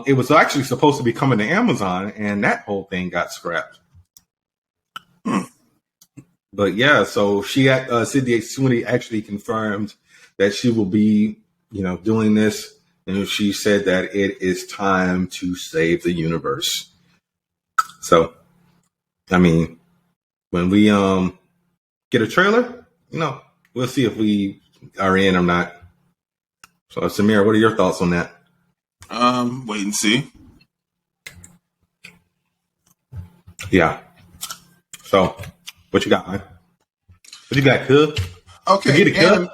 it was actually supposed to be coming to Amazon, and that whole thing got scrapped. But yeah, so Sydney Sweeney actually confirmed that she will be, doing this, and she said that it is time to save the universe. So, I mean, when we get a trailer, we'll see if we are in or not. So, Samir, what are your thoughts on that? Wait and see. Yeah. So, what you got, man? What you got, Cub? Okay.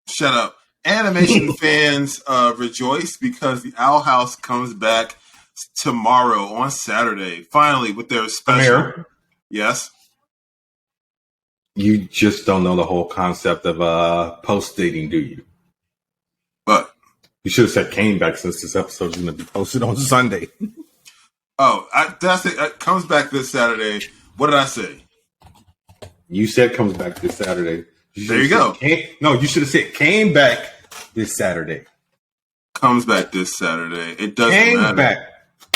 Shut up. Animation fans rejoice because the Owl House comes back tomorrow on Saturday, finally, with their special. Samir? Yes? You just don't know the whole concept of post-dating, do you? What? You should have said came back, since this episode is going to be posted on Sunday. Oh, that's it. It comes back this Saturday. What did I say? You said comes back this Saturday. There you go. You should have said came back this Saturday. Comes back this Saturday. It doesn't matter. Back.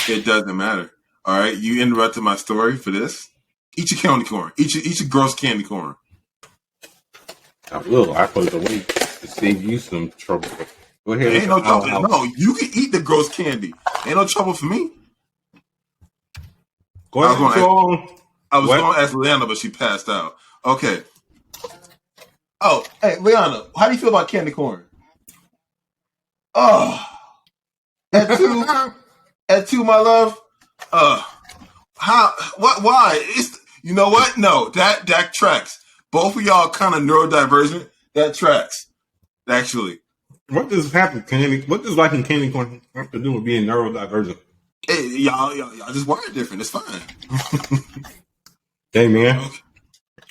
It doesn't matter. All right, you interrupted my story for this. Eat your candy corn. Eat your gross candy corn. I will. I put it away to save you some trouble. Go ahead. Ain't no trouble. No, you can eat the gross candy. Ain't no trouble for me. Go ahead. I was going to ask Leanna, but she passed out. Okay. Oh, hey, Leanna, how do you feel about candy corn? Oh, at two, my love. How? What? Why? You know what? No, that tracks. Both of y'all kind of neurodivergent. That tracks. Actually. What does liking candy corn have to do with being neurodivergent? Hey, y'all just wired different. It's fine. Hey, man. Okay.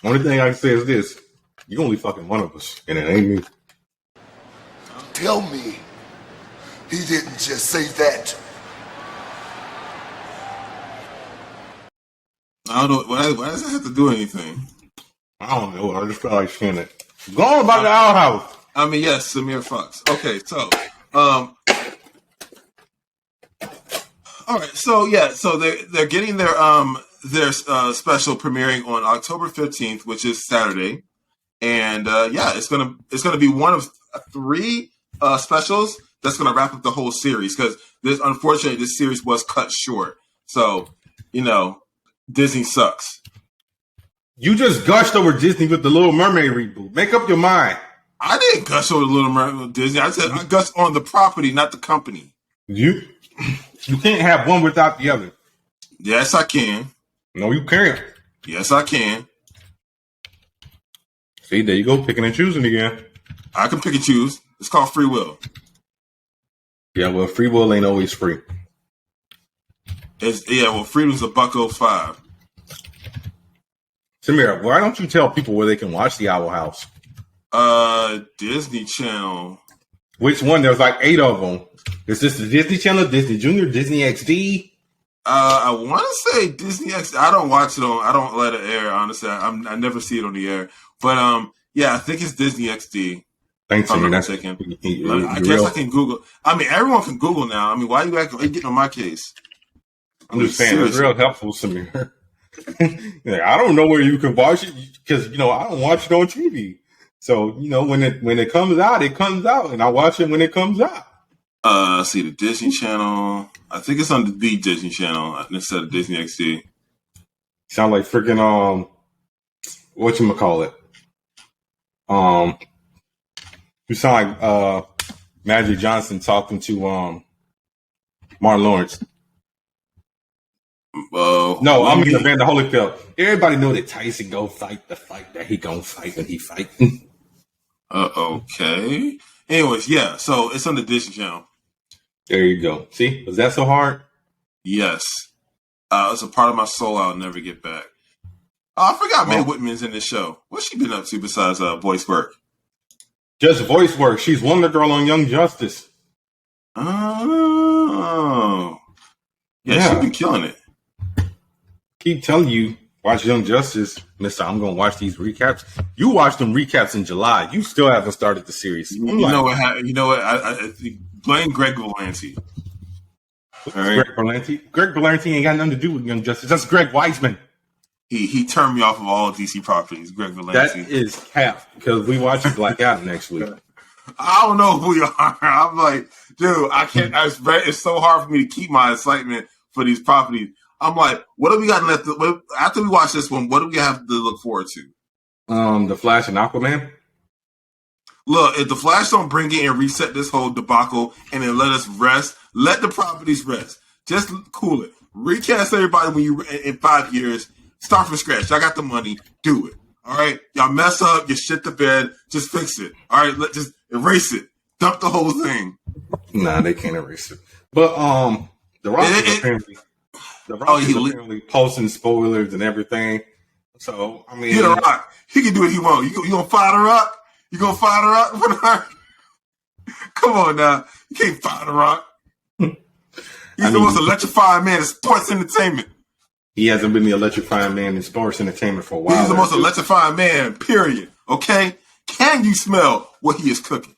Only thing I can say is this. You only fucking one of us, and it ain't me. Tell me he didn't just say that. I don't know. Why does that have to do anything? I don't know. I just felt like saying it. Go on about the Owl House. I mean, yes, Samir fucks. Okay, so, all right, so they're getting their special premiering on October 15th, which is Saturday, And it's gonna be one of 3 specials that's gonna wrap up the whole series because unfortunately this series was cut short. So Disney sucks. You just gushed over Disney with the Little Mermaid reboot. Make up your mind. I didn't gush over the Little Mermaid Disney. I said I gushed on the property, not the company. You can't have one without the other. Yes, I can. No, you can't. Yes, I can. See, there you go, picking and choosing again. I can pick and choose. It's called free will. Yeah, well, free will ain't always free. Freedom's $1.05. Samir, why don't you tell people where they can watch the Owl House? Disney Channel. Which one? There's like 8 of them. Is this the Disney Channel, Disney Junior, Disney XD? I want to say Disney XD. I don't watch it I don't let it air, honestly. I never see it on the air. But, I think it's Disney XD. Thanks, Samir. I guess I can Google. I mean, everyone can Google now. I mean, why are you getting on my case? I'm just saying, it's real helpful, Samir. I don't know where you can watch it because, I don't watch it on TV. So, when it comes out, it comes out, and I watch it when it comes out. See the Disney Channel. I think it's on the Disney Channel instead of Disney XD. Sound like freaking whatchamacallit. You sound like Magic Johnson talking to Martin Lawrence. No, I'm in Evander Holyfield. Everybody know that Tyson go fight the fight that he gonna fight when he fight. Okay. Anyways, yeah. So it's on the Disney Channel. There you go. See, was that so hard? Yes. It's a part of my soul I'll never get back. I forgot Mae Whitman's in this show. What's she been up to besides voice work? Just voice work. She's Wonder Girl on Young Justice. Oh. Yeah, she's been killing it. Keep telling you, watch Young Justice, Mister. I'm gonna watch these recaps. You watched them recaps in July. You still haven't started the series. You know what? I blame Greg Berlanti. Right. Greg Berlanti. Greg Berlanti ain't got nothing to do with Young Justice. That's Greg Weisman. He turned me off of all DC properties. Greg Berlanti. That is cap because we watching Black Adam next week. I don't know who you are. I'm like, dude, I can't. It's so hard for me to keep my excitement for these properties. I'm like, what do we got left? After we watch this one, what do we have to look forward to? The Flash and Aquaman. Look, if the Flash don't bring it and reset this whole debacle and then let us rest, let the properties rest. Just cool it. Recast everybody when you in 5 years. Start from scratch. Y'all got the money. Do it. All right. Y'all mess up. You shit the bed. Just fix it. All right. Just erase it. Dump the whole thing. Nah, they can't erase it. But the Rock is apparently posting spoilers and everything. So I mean, he the Rock. He can do what he want. You gonna fire the Rock? You gonna fire the Rock? Come on now. You can't fire the Rock. He's the most electrifying man in sports entertainment. He hasn't been the electrifying man in sports entertainment for a while. He's the most electrifying man, period. Okay? Can you smell what he is cooking?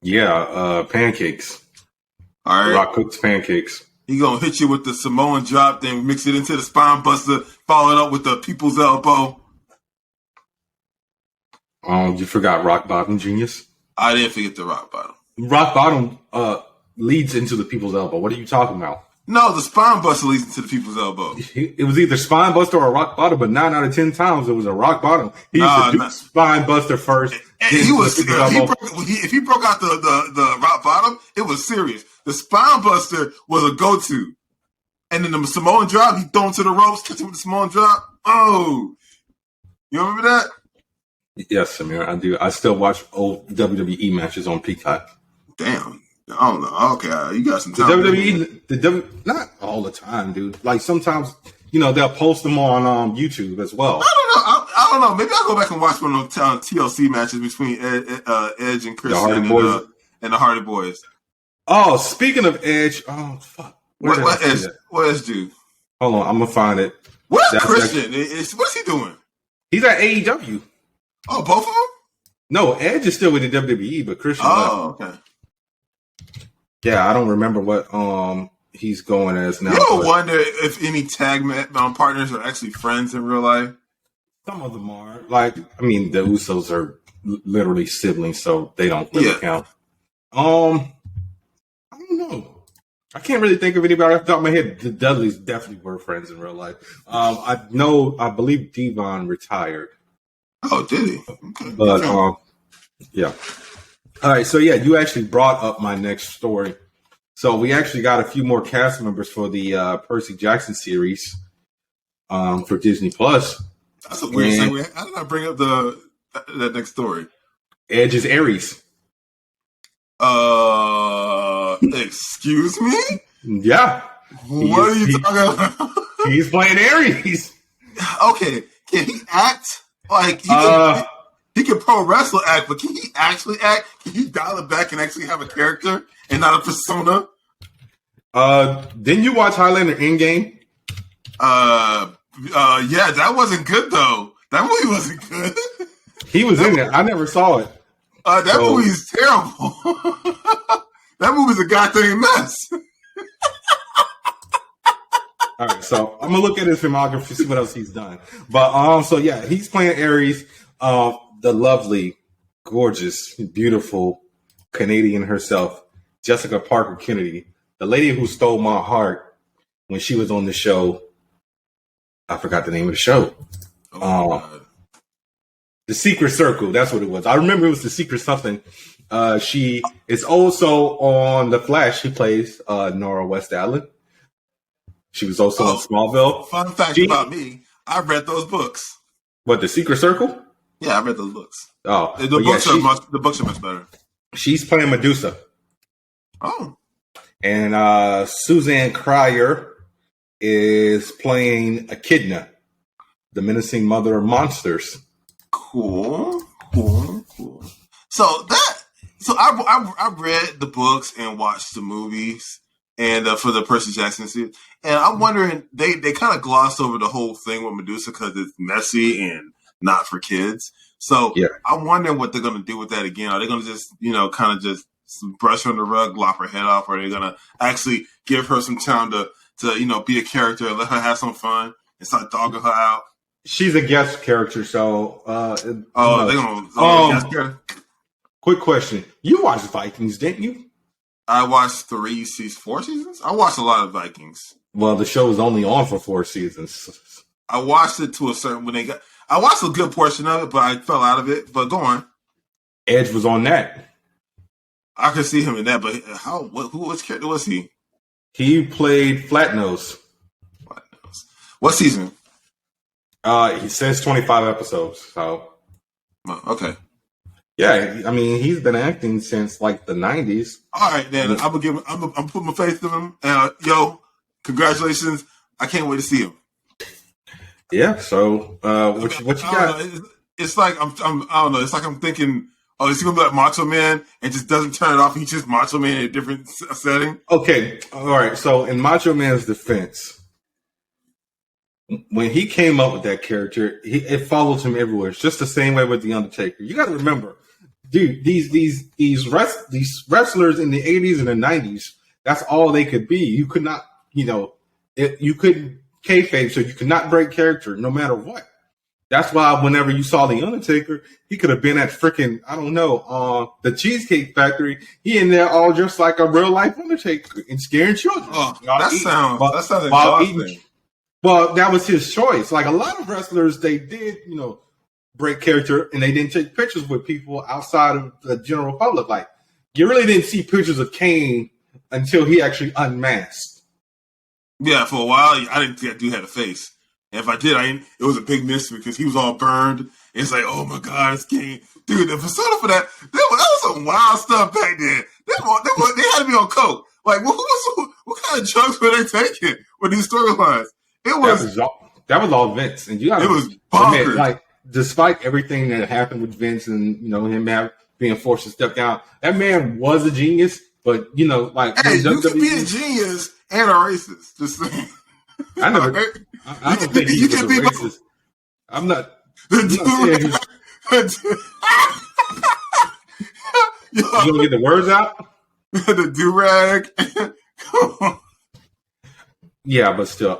Yeah, pancakes. All right. Rock cooks pancakes. He gonna hit you with the Samoan drop, then mix it into the spine buster, follow it up with the people's elbow. You forgot Rock Bottom, genius? I didn't forget the Rock Bottom. Rock Bottom leads into the people's elbow. What are you talking about? No, the spine buster leads into the people's elbow. It was either spine buster or rock bottom, but 9 out of 10 times it was a rock bottom. He used to do spine buster first. And if he broke out the rock bottom, it was serious. The spine buster was a go-to. And then the Samoan drop, he thrown to the ropes, catch him with the Samoan drop. Oh, you remember that? Yes, Samir, I do. I still watch old WWE matches on Peacock. Damn. I don't know. Okay, you got some time. Not all the time, dude. Like sometimes, they'll post them on YouTube as well. I don't know. Maybe I'll go back and watch one of those TLC matches between Edge and Chris and the Hardy Boys. Oh, speaking of Edge, oh fuck. What Edge do? Hold on, I'm gonna find it. Where's Christian? What's he doing? He's at AEW. Oh, both of them? No, Edge is still with the WWE, but Christian. Oh, okay. Yeah, I don't remember what he's going as now. You don't wonder if any tag partners are actually friends in real life? Some of them are like, I mean, the Usos are literally siblings, so they don't really count. I don't know. I can't really think of anybody off the top of my head. The Dudleys definitely were friends in real life. I believe Devon retired. Oh, did he? Okay. But yeah. All right, so yeah, you actually brought up my next story. So we actually got a few more cast members for the Percy Jackson series for Disney Plus. That's a weird segue. How did I bring up that next story? Edge is Aries. Excuse me? Yeah. What are you talking about? He's playing Aries. Okay, can he act like he can pro wrestle act, but can he actually act? Can he dial it back and actually have a character and not a persona? Didn't you watch Highlander Endgame? Yeah, that wasn't good though. That movie wasn't good. He was in there. I never saw it. That movie is terrible. That movie's a goddamn mess. All right, so I'm gonna look at his filmography, see what else he's done. But so yeah, he's playing Aries, the lovely, gorgeous, beautiful Canadian herself, Jessica Parker Kennedy, the lady who stole my heart when she was on the show. I forgot the name of the show. The Secret Circle. That's what it was. I remember it was The Secret something. She is also on The Flash. She plays Nora West Allen. She was also on Smallville. Fun fact about me, I read those books. What, The Secret Circle? Yeah, I read those books. Oh, the books are much better. She's playing Medusa. Oh. And Suzanne Cryer is playing Echidna, the menacing mother of monsters. Cool. So I read the books and watched the movies and for the Percy Jackson series, and I'm wondering they kind of glossed over the whole thing with Medusa because it's messy and not for kids. So yeah. I'm wondering what they're going to do with that again. Are they going to just kind of just brush her on the rug, lop her head off, or are they going to actually give her some time to be a character and let her have some fun and start dogging her out? She's a guest character, so they're gonna. Quick question: you watched Vikings, didn't you? I watched 4 seasons. I watched a lot of Vikings. Well, the show was only on for 4 seasons. I watched it to a certain I watched a good portion of it, but I fell out of it. But go on. Edge was on that. I could see him in that, but which character was he? He played Flatnose. What season? He says 25 episodes. So, okay. Yeah, I mean, he's been acting since like the 90s. All right, then I'm gonna put my faith in him. Yo, congratulations! I can't wait to see him. Yeah. So, what you got? It's like I don't know. It's like I'm thinking, oh, is he gonna be like Macho Man and just doesn't turn it off? He's just Macho Man in a different setting. Okay. All right. So, in Macho Man's defense, when he came up with that character, it follows him everywhere. It's just the same way with The Undertaker. You got to remember, dude, these wrestlers in the 80s and the 90s, that's all they could be. You could not, you couldn't kayfabe, so you could not break character no matter what. That's why whenever you saw The Undertaker, he could have been at freaking, I don't know, the Cheesecake Factory. He in there all just like a real life Undertaker and scaring children. Oh, that sounds exhausting. Well, that was his choice. Like a lot of wrestlers, they did, break character and they didn't take pictures with people outside of the general public. Like you really didn't see pictures of Kane until he actually unmasked. Yeah, for a while, I didn't think that dude had a face. And if I did, it was a big mystery because he was all burned. It's like, oh my God, it's Kane. Dude, the persona for that was some wild stuff back then. They had to be on coke. Like, what kind of drugs were they taking with these storylines? That was all Vince, and it was bonkers. Like, despite everything that happened with Vince and him being forced to step down, that man was a genius. But hey, you can be a genius and a racist. Just saying. I don't think he was a racist. I'm not saying you gonna get the words out? The do-rag. Yeah, but still,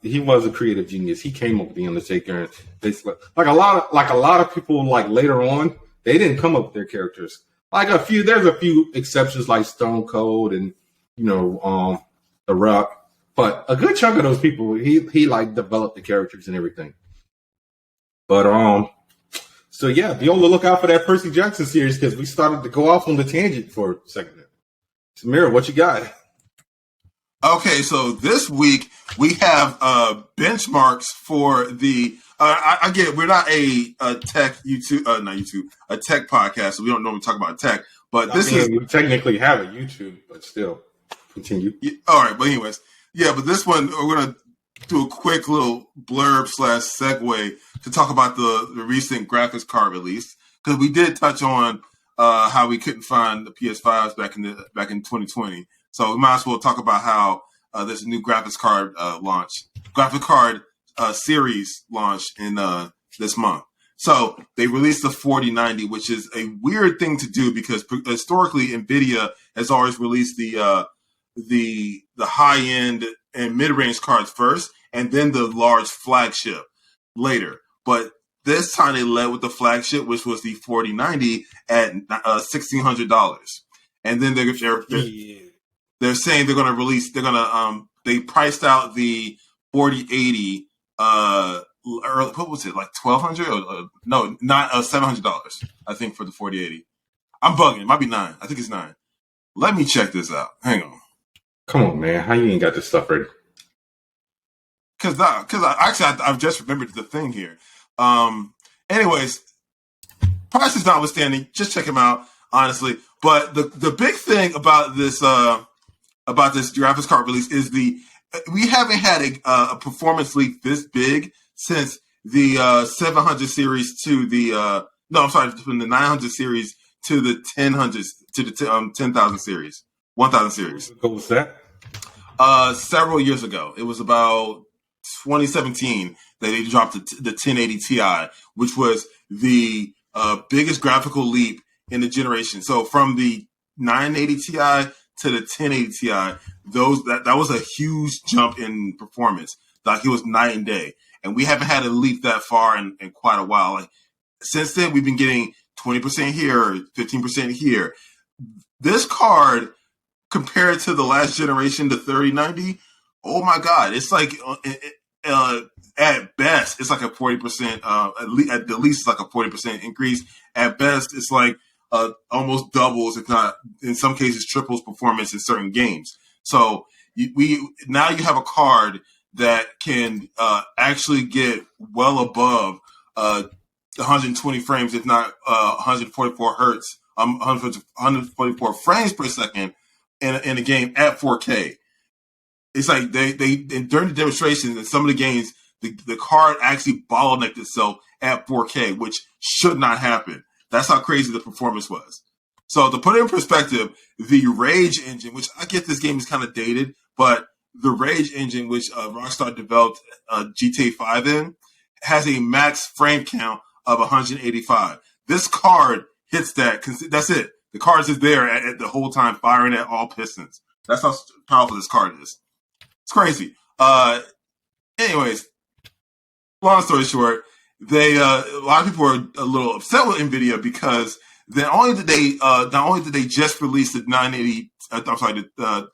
he was a creative genius. He came up with the Undertaker, and basically, like a lot of people, like later on, they didn't come up with their characters. There's a few exceptions like Stone Cold and The Rock, but a good chunk of those people, he like developed the characters and everything. But so yeah, be on the lookout for that Percy Jackson series because we started to go off on the tangent for a second. Samir, what you got? Okay, so this week we have benchmarks for the. I get it, we're not a tech a tech podcast, so we don't normally talk about tech. But we technically have a YouTube, but still, continue. Yeah, all right, but anyways, yeah, but this one we're gonna do a quick little blurb / segue to talk about the recent graphics card release because we did touch on how we couldn't find the PS5s back in 2020. So we might as well talk about how there's a new graphics card series launch in this month. So they released the 4090, which is a weird thing to do because historically Nvidia has always released the high end and mid range cards first, and then the large flagship later. But this time they led with the flagship, which was the 4090 at $1,600, and then they're saying they're going to release. They priced out the 4080. What was it, like $1,200? No, not $700. I think for the 4080. I'm bugging. It might be $9. I think it's $9. Let me check this out. Hang on. Come on, man. How you ain't got this stuff ready? Because I've just remembered the thing here. Anyways, prices notwithstanding, just check them out. Honestly, but the big thing about this graphics card release is we haven't had a performance leap this big since the 700 series to from the 900 series to the 1000 to the 10,000 series, 1,000 series. What was that? Several years ago. It was about 2017 that they dropped the 1080 Ti, which was the biggest graphical leap in the generation. So from the 980 Ti to the 1080 Ti, that was a huge jump in performance. Like it was night and day. And we haven't had a leap that far in quite a while. Like since then, we've been getting 20% here, 15% here. This card, compared to the last generation, the 3090, oh my God, it's like at best it's like a 40%. At the least, it's like a 40% increase. At best, it's like almost doubles, if not in some cases triples performance in certain games. So you have a card that can actually get well above 120 frames, if not 144 hertz, 144 frames per second in a game at 4K. It's like they during the demonstrations in some of the games, the card actually bottlenecked itself at 4K, which should not happen. That's how crazy the performance was. So to put it in perspective, the Rage engine, which I get this game is kind of dated, but the Rage engine, which Rockstar developed GTA 5 in, has a max frame count of 185. This card hits that. That's it. The card is just there at the whole time, firing at all pistons. That's how powerful this card is. It's crazy. Anyways, long story short, a lot of people are a little upset with Nvidia because not only did they just release the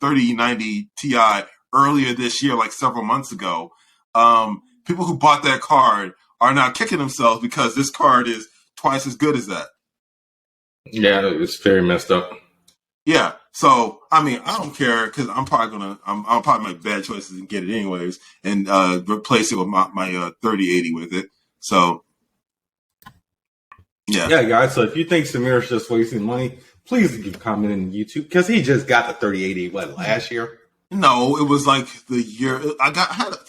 3090 Ti earlier this year, like several months ago. People who bought that card are now kicking themselves because this card is twice as good as that. Yeah, it's very messed up. Yeah, so I mean, I don't care because I'll probably make bad choices and get it anyways, and replace it with my 3080 with it. So, yeah, guys. So if you think Samir's just wasting money, please leave a comment in YouTube because he just got the 3080 last year. No, it was like the year I got at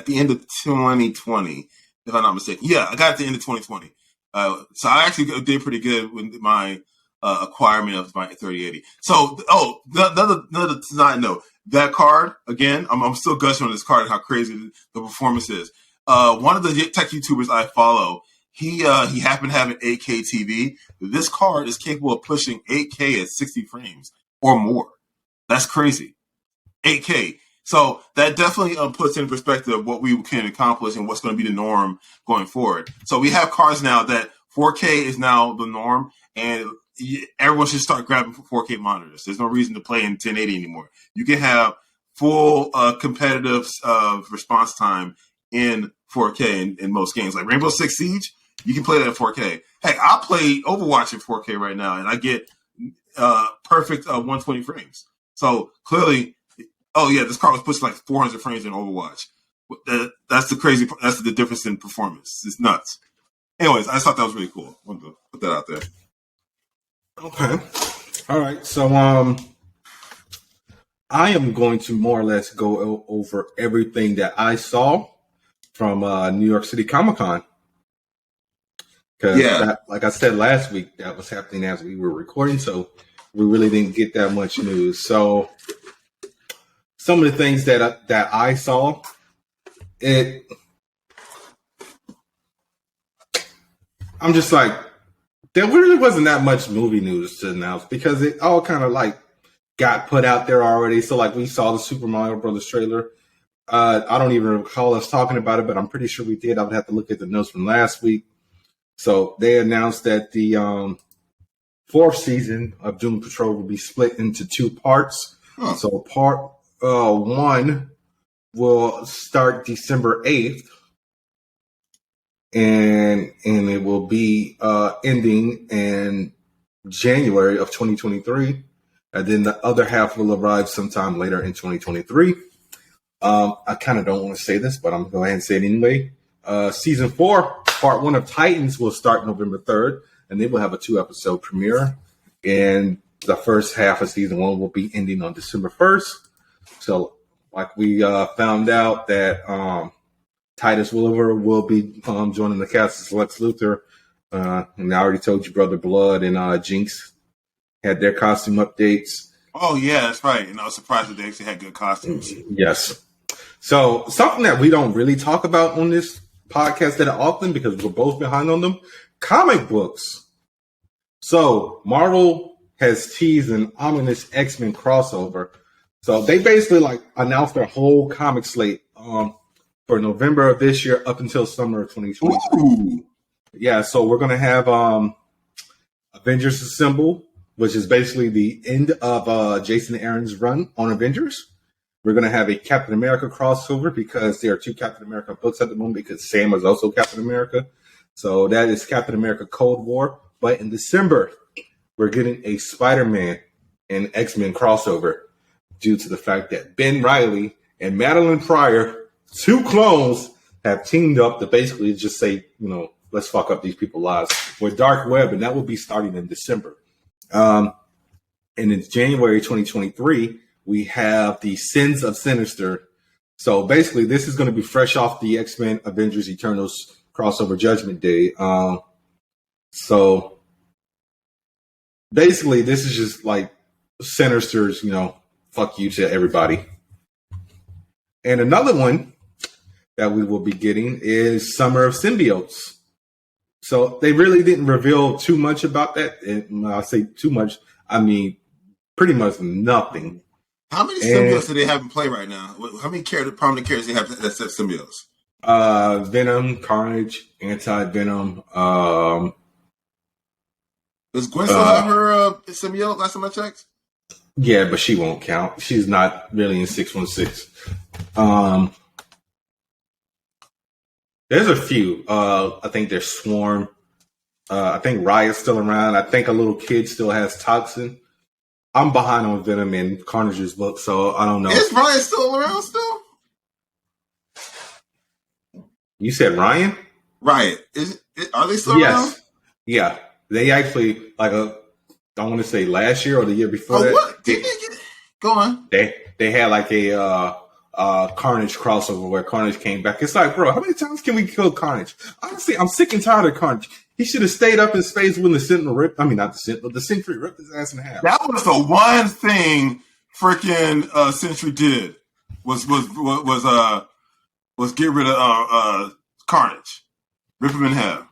the end of 2020, if I'm not mistaken. Yeah, I got it at the end of 2020. So I actually did pretty good with my acquirement of my 3080. So, another side note, that card again, I'm still gushing on this card and how crazy the performance is. One of the tech YouTubers I follow, he happened to have an 8K TV. This card is capable of pushing 8K at 60 frames or more. That's crazy. 8K. So that definitely puts in perspective what we can accomplish and what's going to be the norm going forward. So we have cars now that 4K is now the norm, and everyone should start grabbing 4K monitors. There's no reason to play in 1080 anymore. You can have full competitive response time in 4K in most games. Like Rainbow Six Siege, you can play that in 4K. Heck, I play Overwatch in 4K right now, and I get perfect 120 frames. So clearly, oh yeah, this car was pushing like 400 frames in Overwatch. That's the difference in performance. It's nuts. Anyways, I just thought that was really cool. I wanted to put that out there. Okay. All right. So I am going to more or less go over everything that I saw from New York City Comic Con. Because, like I said last week, that was happening as we were recording, so we really didn't get that much news. So some of the things that I saw, I'm just like, there really wasn't that much movie news to announce because it all kind of like got put out there already. So like we saw the Super Mario Brothers trailer. I don't even recall us talking about it, but I'm pretty sure we did. I would have to look at the notes from last week. So they announced that the fourth season of Doom Patrol will be split into two parts. Huh. So part one will start December 8th. And it will be ending in January of 2023. And then the other half will arrive sometime later in 2023. I kind of don't want to say this, but I'm going to go ahead and say it anyway. Season 4, part 1 of Titans will start November 3rd, and they will have a 2-episode premiere. And the first half of season 1 will be ending on December 1st. So, like we found out that Titus Welliver will be joining the cast as Lex Luthor. And I already told you Brother Blood and Jinx had their costume updates. Oh, yeah, that's right. And I was surprised that they actually had good costumes. Yes. So something that we don't really talk about on this podcast that often because we're both behind on them, comic books. So Marvel has teased an ominous X-Men crossover. So they basically like announced their whole comic slate for November of this year up until summer of 2020. Ooh. Yeah, so we're going to have Avengers Assemble, which is basically the end of Jason Aaron's run on Avengers. We're going to have a Captain America crossover because there are 2 Captain America books at the moment because Sam is also Captain America. So that is Captain America Cold War. But in December, we're getting a Spider-Man and X-Men crossover due to the fact that Ben Reilly and Madeline Pryor, 2 clones, have teamed up to basically just say, let's fuck up these people's lives with Dark Web, and that will be starting in December. And in January 2023, we have the Sins of Sinister. So basically, this is going to be fresh off the X-Men Avengers Eternals crossover Judgment Day. So basically, this is just like Sinister's, fuck you to everybody. And another one that we will be getting is Summer of Symbiotes. So they really didn't reveal too much about that. And when I say too much, I mean pretty much nothing. How many symbiotes do they have in play right now? How many prominent characters do they have that set symbiotes? Venom, Carnage, Anti-Venom. Does Gwen still have her symbiote last time I checked? Yeah, but she won't count. She's not really in 616. There's a few. I think there's Swarm. I think Riot's still around. I think a little kid still has Toxin. I'm behind on Venom and Carnage's book, so I don't know. Is Riot still around still? You said Ryan? Riot. Are they still around? Yeah. They actually, I want to say last year or the year before that. What? Go on. They had like a Carnage crossover where Carnage came back. It's like, bro, how many times can we kill Carnage? Honestly, I'm sick and tired of Carnage. He should have stayed up in space when the Sentinel ripped. I mean, not the Sentinel, the Sentry ripped his ass in half. That was the one thing freaking Sentry did was get rid of Carnage, rip him in half.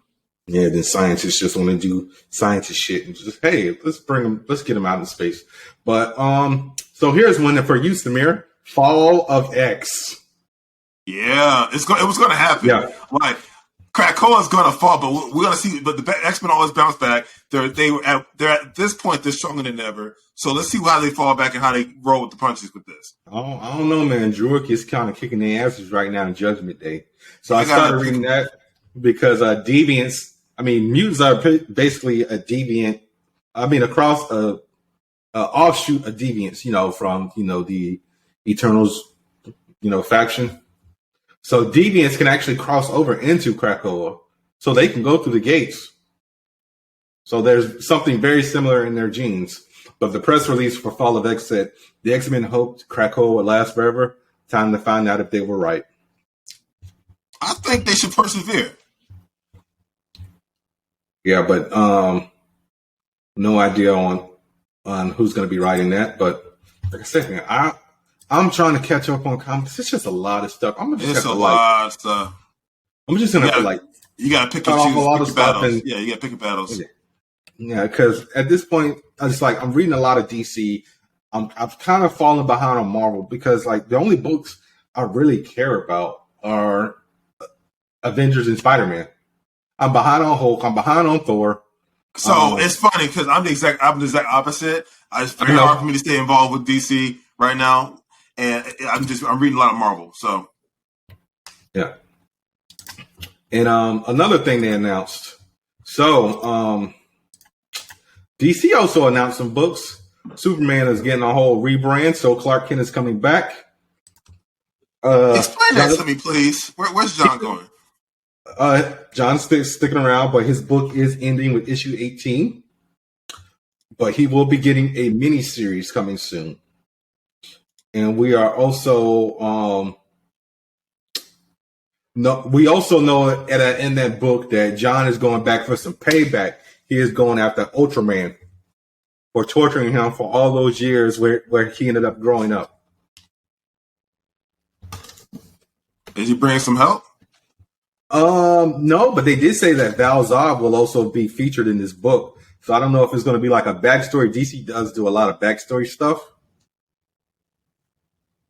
Yeah, then scientists just want to do scientist shit and just, hey, let's get him out in space. But so here's one for you, Samir. Fall of X. Yeah, it was going to happen. Yeah. Like Krakoa's going to fall, but we're going to see. But the X-Men always bounce back. They're at this point they're stronger than ever. So let's see how they fall back and how they roll with the punches with this. I don't know, man. Druid is kind of kicking their asses right now in Judgment Day. So I started reading that because deviants. I mean, mutants are basically a deviant. I mean, across a offshoot of deviants. From the Eternals, faction. So deviants can actually cross over into Krakoa, so they can go through the gates. So there's something very similar in their genes. But the press release for Fall of X said the X-Men hoped Krakoa would last forever. Time to find out if they were right. I think they should persevere. Yeah, but no idea on who's going to be writing that. But like I said, man, I'm trying to catch up on comics. It's just a lot of stuff. It's a lot of stuff. I'm just gonna have to you gotta pick and choose a lot of battles. Yeah, you gotta pick your battles. Yeah, because at this point, I'm reading a lot of DC. I've kind of fallen behind on Marvel because the only books I really care about are Avengers and Spider-Man. I'm behind on Hulk. I'm behind on Thor. So it's funny because I'm the exact opposite. It's very hard for me to stay involved with DC right now. And I'm reading a lot of Marvel, so yeah. And another thing they announced. So DC also announced some books. Superman is getting a whole rebrand, so Clark Kent is coming back. Explain that to me, please. Where's John going? John's sticking around, but his book is ending with issue 18. But he will be getting a mini series coming soon. And we are also we also know in that book that John is going back for some payback. He is going after Ultraman for torturing him for all those years where he ended up growing up. Is he bringing some help? No, but they did say that Val Zod will also be featured in this book. So I don't know if it's going to be like a backstory. DC does do a lot of backstory stuff.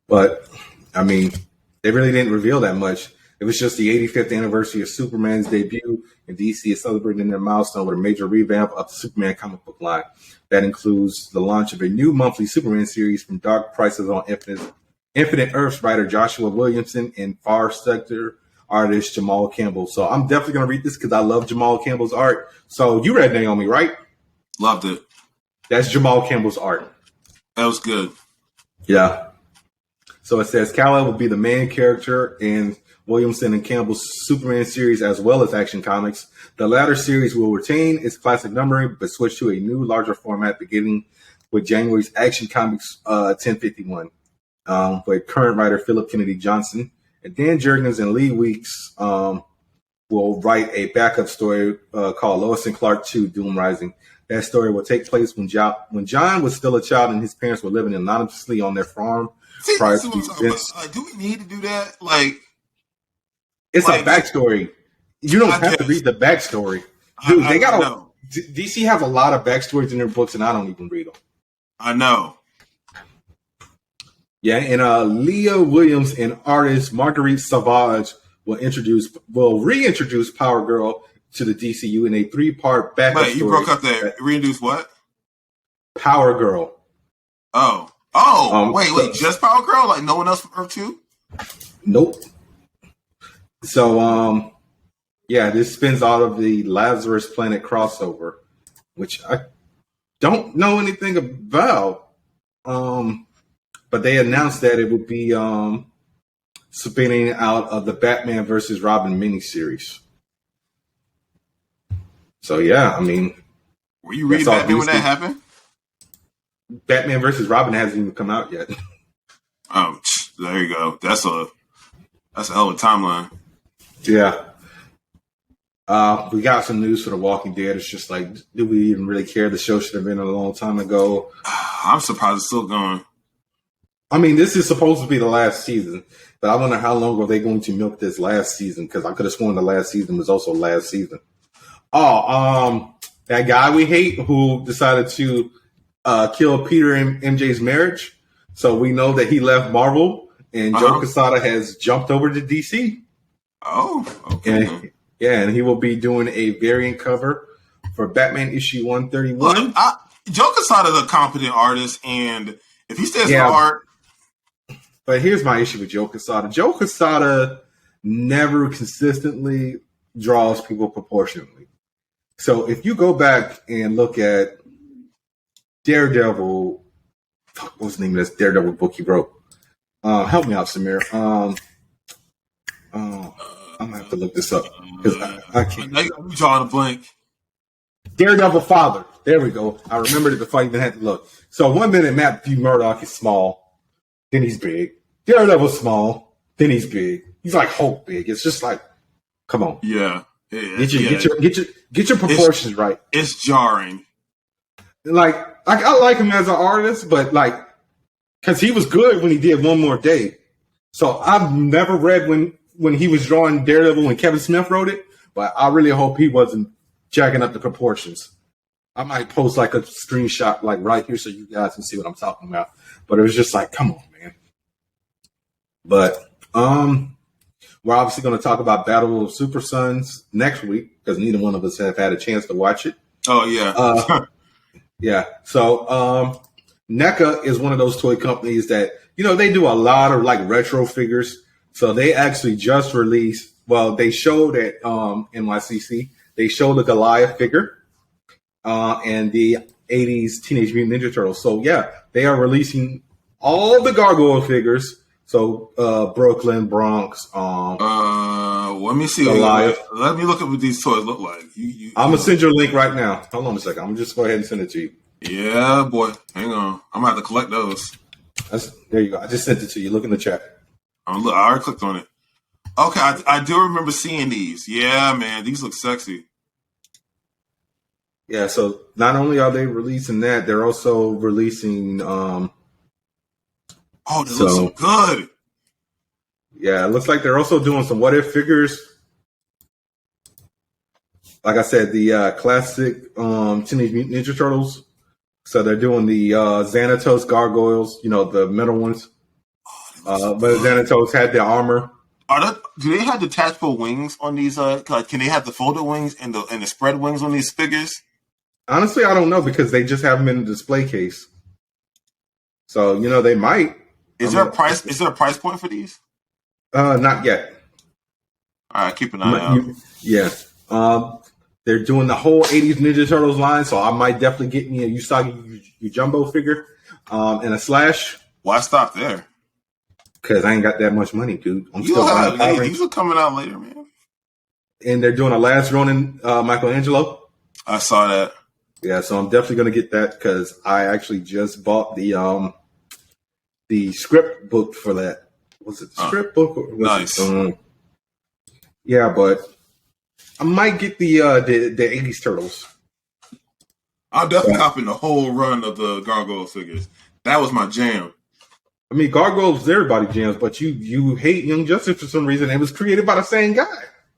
But, I mean, they really didn't reveal that much. It was just the 85th anniversary of Superman's debut, and DC is celebrating their milestone with a major revamp of the Superman comic book line. That includes the launch of a new monthly Superman series from Dark Prices on Infinite Earths writer Joshua Williamson and Far Sector artist Jamal Campbell. So I'm definitely going to read this because I love Jamal Campbell's art. So you read Naomi, right? Loved it. That's Jamal Campbell's art. That was good. Yeah. So it says Kal-El will be the main character in Williamson and Campbell's Superman series as well as Action Comics. The latter series will retain its classic numbering but switch to a new, larger format beginning with January's Action Comics 1051. With current writer Philip Kennedy Johnson. And Dan Jurgens and Lee Weeks will write a backup story called Lois and Clark 2 Doom Rising. That story will take place when John was still a child and his parents were living anonymously on their farm. Prior to do we need to do that? It's a backstory. You don't have to read the backstory. Dude, they got DC has a lot of backstories in their books, and I don't even read them. I know. Yeah, and Leah Williams and artist Marguerite Savage will reintroduce Power Girl to the DCU in a 3-part backup story. Wait, you broke up there. Reintroduce what? Power Girl. Wait, just Power Girl? Like no one else from Earth 2? Nope. So, this spins out of the Lazarus Planet crossover, which I don't know anything about. But they announced that it would be spinning out of the Batman versus Robin miniseries. So, yeah, I mean. Were you reading Batman when that happened? Batman versus Robin hasn't even come out yet. Oh, there you go. That's a hell of a timeline. Yeah. We got some news for The Walking Dead. It's just like, do we even really care? The show should have been a long time ago. I'm surprised it's still going. I mean, this is supposed to be the last season, but I wonder how long are they going to milk this last season? Because I could have sworn the last season was also last season. That guy we hate who decided to kill Peter and MJ's marriage. So we know that he left Marvel, and Joe Quesada has jumped over to DC. Oh, okay. And he will be doing a variant cover for Batman issue 131. Look, Joe Quesada is a competent artist, and if he stays for art. But here's my issue with Joe Quesada. Joe Quesada never consistently draws people proportionately. So if you go back and look at Daredevil, what's the name of this Daredevil book he wrote? Help me out, Samir. I'm gonna have to look this up because I can't. I'm drawing a blank. Daredevil Father. There we go. I remembered it before I even had to look. So 1 minute Matthew Murdock is small, then he's big. Daredevil's small, then he's big. He's like Hulk big. It's just like, come on. Yeah. Get your proportions right. It's jarring. Like I like him as an artist, but like, because he was good when he did One More Day. So I've never read when he was drawing Daredevil when Kevin Smith wrote it, but I really hope he wasn't jacking up the proportions. I might post like a screenshot like right here so you guys can see what I'm talking about. But it was just like, come on, man. But we're obviously going to talk about Battle of Super Sons next week because neither one of us have had a chance to watch it. Oh, yeah. Yeah. So NECA is one of those toy companies that, they do a lot of like retro figures. So they actually just released, they showed at NYCC, they showed the Goliath figure and the 80s Teenage Mutant Ninja Turtles. So yeah, they are releasing all the Gargoyle figures. So Brooklyn, Bronx. Let me see. Goliath. Let me look at what these toys look like. I'm gonna send you a link right now. Hold on a second. I'm gonna just go ahead and send it to you. Yeah, boy. Hang on. I'm gonna have to collect those. There you go. I just sent it to you. Look in the chat. I already clicked on it. Okay, I do remember seeing these. Yeah, man, these look sexy. Yeah. So not only are they releasing that, they're also releasing. Oh, they look so good. Yeah, it looks like they're also doing some what if figures. Like I said, the classic Teenage Mutant Ninja Turtles. So they're doing the Xanatos Gargoyles, the metal ones. But Xanatos had the armor. Do they have detachable wings on these? Can they have the folded wings and the spread wings on these figures? Honestly, I don't know because they just have them in the display case. So they might. Is there a price? Is there a price point for these? Not yet. All right, keep an eye out. Yeah. They're doing the whole 80s Ninja Turtles line, so I might definitely get me a Usagi Jumbo figure and a Slash. Why stop there? Because I ain't got that much money, dude. These are coming out later, man. And they're doing a Last Ronin Michelangelo. I saw that. Yeah, so I'm definitely going to get that because I actually just bought the script book for that. Was it the script book? Or was nice. Yeah, but I might get the 80s Turtles. I'll definitely copy the whole run of the Gargoyle figures. That was my jam. I mean, Gargoyles, everybody jams, but you hate Young Justice for some reason. It was created by the same guy.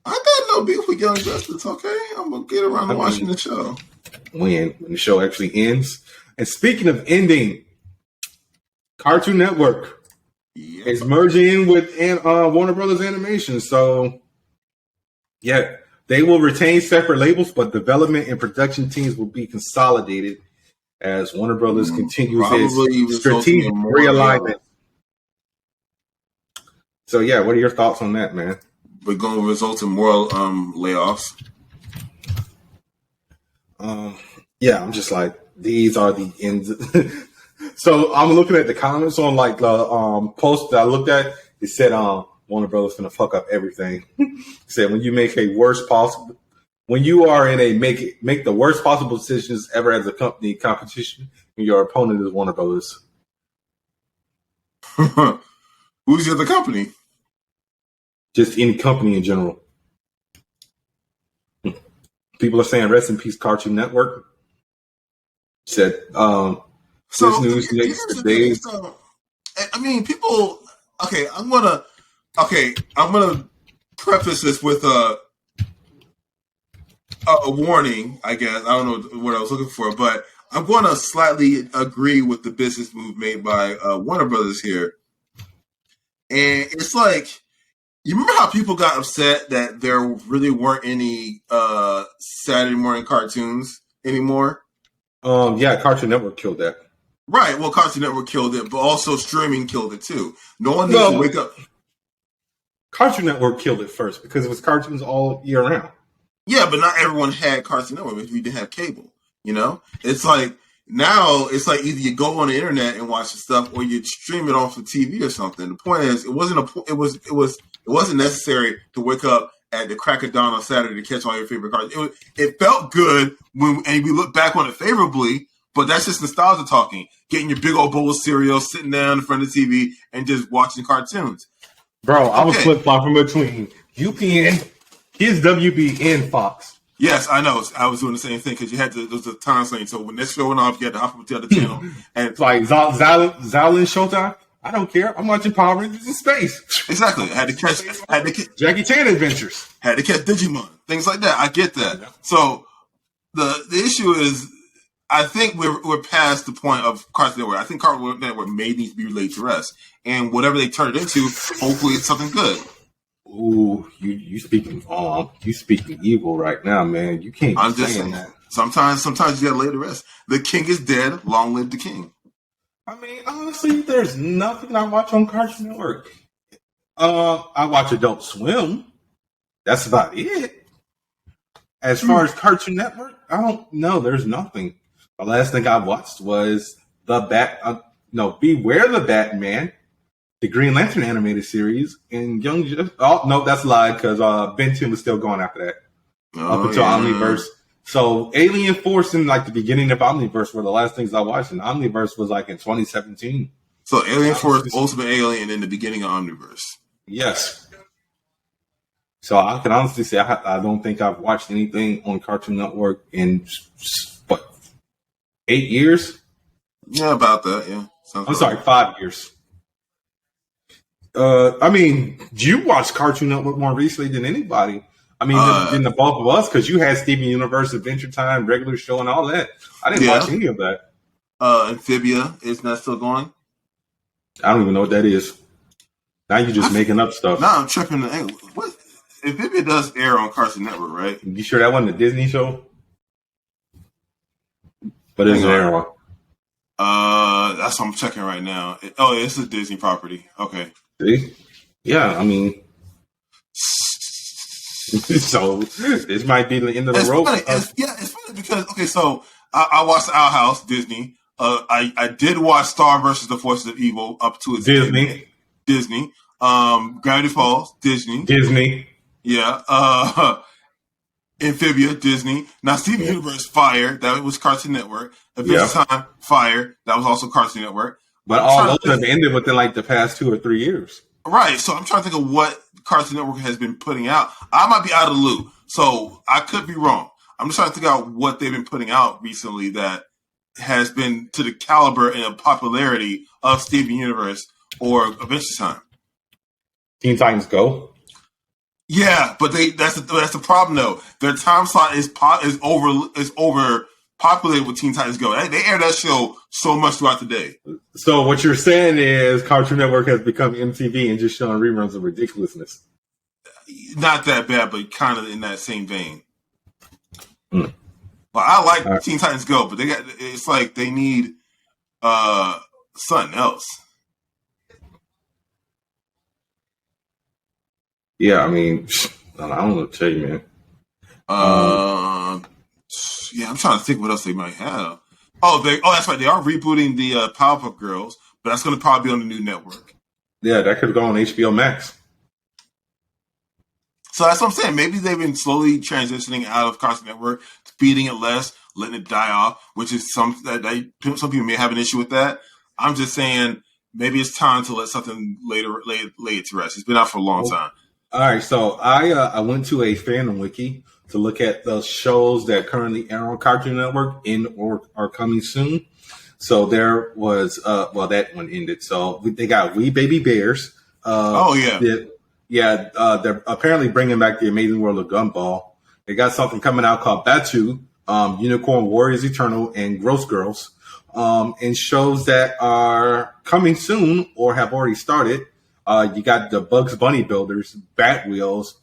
I got no beef with Young Justice, okay? I'm going to get around to watching the show. When the show actually ends. And speaking of ending, Cartoon Network is merging in with Warner Brothers Animation. So, yeah, they will retain separate labels, but development and production teams will be consolidated as Warner Brothers continues its strategic realignment. So, yeah, what are your thoughts on that, man? We're going to result in more layoffs. Yeah, I'm just like, these are the ends. So I'm looking at the comments on like the post that I looked at. It said Warner Brothers gonna fuck up everything. It said when you make when you are in a make the worst possible decisions ever as a company competition, and your opponent is Warner Brothers. Who's the other company? Just any company in general. People are saying rest in peace, Cartoon Network. Said this news makes today. I mean, people. Okay, I'm gonna preface this with a warning. I guess I don't know what I was looking for, but I'm going to slightly agree with the business move made by Warner Brothers here. And it's like, you remember how people got upset that there really weren't any Saturday morning cartoons anymore? Yeah, Cartoon Network killed that. Right. Well, Cartoon Network killed it, but also streaming killed it too. No one needs to wake up. Cartoon Network killed it first because it was cartoons all year round. Yeah, but not everyone had Cartoon Network if you didn't have cable. You know, it's like now it's like either you go on the internet and watch the stuff, or you stream it off the TV or something. The point is, it wasn't necessary to wake up at the crack of dawn on Saturday to catch all your favorite cartoons. It felt good and we look back on it favorably. But that's just nostalgia talking. Getting your big old bowl of cereal, sitting down in front of the TV, and just watching cartoons. Bro, I was flip-flopping between UPN, Kids WB, and Fox. Yes, I know. I was doing the same thing because there was a time slate. So when this show went off, you had to hop up to the other channel. And it's like Xylan Showtime. I don't care. I'm watching Power Rangers in space. Exactly. I had to catch Jackie Chan Adventures. Had to catch Digimon. Things like that. I get that. Yeah. So the issue is, I think we're past the point of Cartoon Network. I think Cartoon Network may need to be laid to rest, and whatever they turn it into, hopefully it's something good. Ooh, you speaking evil right now, man. You can't. I'm just saying that. Sometimes you gotta lay to rest. The king is dead. Long live the king. I mean, honestly, there's nothing I watch on Cartoon Network. I watch Adult Swim. That's about it. As far as Cartoon Network, I don't know. There's nothing. The last thing I watched was Beware the Batman, the Green Lantern animated series, and Oh no, that's a lie because Ben 10 was still going after that up until Omniverse. So Alien Force and like the beginning of Omniverse were the last things I watched, and Omniverse was like in 2017. So Alien Force, Ultimate Alien, in the beginning of Omniverse. Yes. So I can honestly say I don't think I've watched anything on Cartoon Network in 8 years? Yeah, about that. Yeah. I'm sorry, 5 years. I mean, you watched Cartoon Network more recently than anybody. I mean, than the bulk of us, because you had Steven Universe, Adventure Time, regular show, and all that. I didn't watch any of that. Amphibia, isn't that still going? I don't even know what that is. Now you're just making up stuff. Now I'm tripping. Hey, what? Amphibia does air on Cartoon Network, right? You sure that wasn't a Disney show? But it's an air on. That's what I'm checking right now. It's a Disney property. Okay. See? Yeah, I mean, so this might be the end of the road. It's funny because so I watched Owl House, Disney. I did watch Star versus the Forces of Evil up to its Disney. Gravity Falls, Disney. Yeah. Amphibia, Disney. Now, Steven Universe, Fire. That was Cartoon Network. Adventure Time, Fire. That was also Cartoon Network. But all those have ended within like the past 2 or 3 years. Right. So I'm trying to think of what Cartoon Network has been putting out. I might be out of the loop, so I could be wrong. I'm just trying to figure out what they've been putting out recently that has been to the caliber and popularity of Steven Universe or Adventure Time. Teen Titans Go. Yeah, but that's the problem though. Their time slot is over populated with Teen Titans Go. They air that show so much throughout the day. So what you're saying is Cartoon Network has become MTV and just showing reruns of ridiculousness. Not that bad, but kind of in that same vein. But I like Teen Titans Go, but it's like they need something else. Yeah, I mean, I don't know what to tell you, man. Yeah, I'm trying to think what else they might have. That's right. They are rebooting the Powerpuff Girls, but that's going to probably be on the new network. Yeah, that could go on HBO Max. So that's what I'm saying. Maybe they've been slowly transitioning out of Cartoon Network, feeding it less, letting it die off, which is some people may have an issue with that. I'm just saying maybe it's time to let something lay it to rest. It's been out for a long time. All right, so I went to a fandom wiki to look at the shows that currently air on Cartoon Network or are coming soon. So there was that one ended. So they got We Baby Bears. They're apparently bringing back the Amazing World of Gumball. They got something coming out called Batu. Unicorn Warriors Eternal, and Gross Girls. And shows that are coming soon or have already started. You got the Bugs Bunny Builders, Bat Wheels,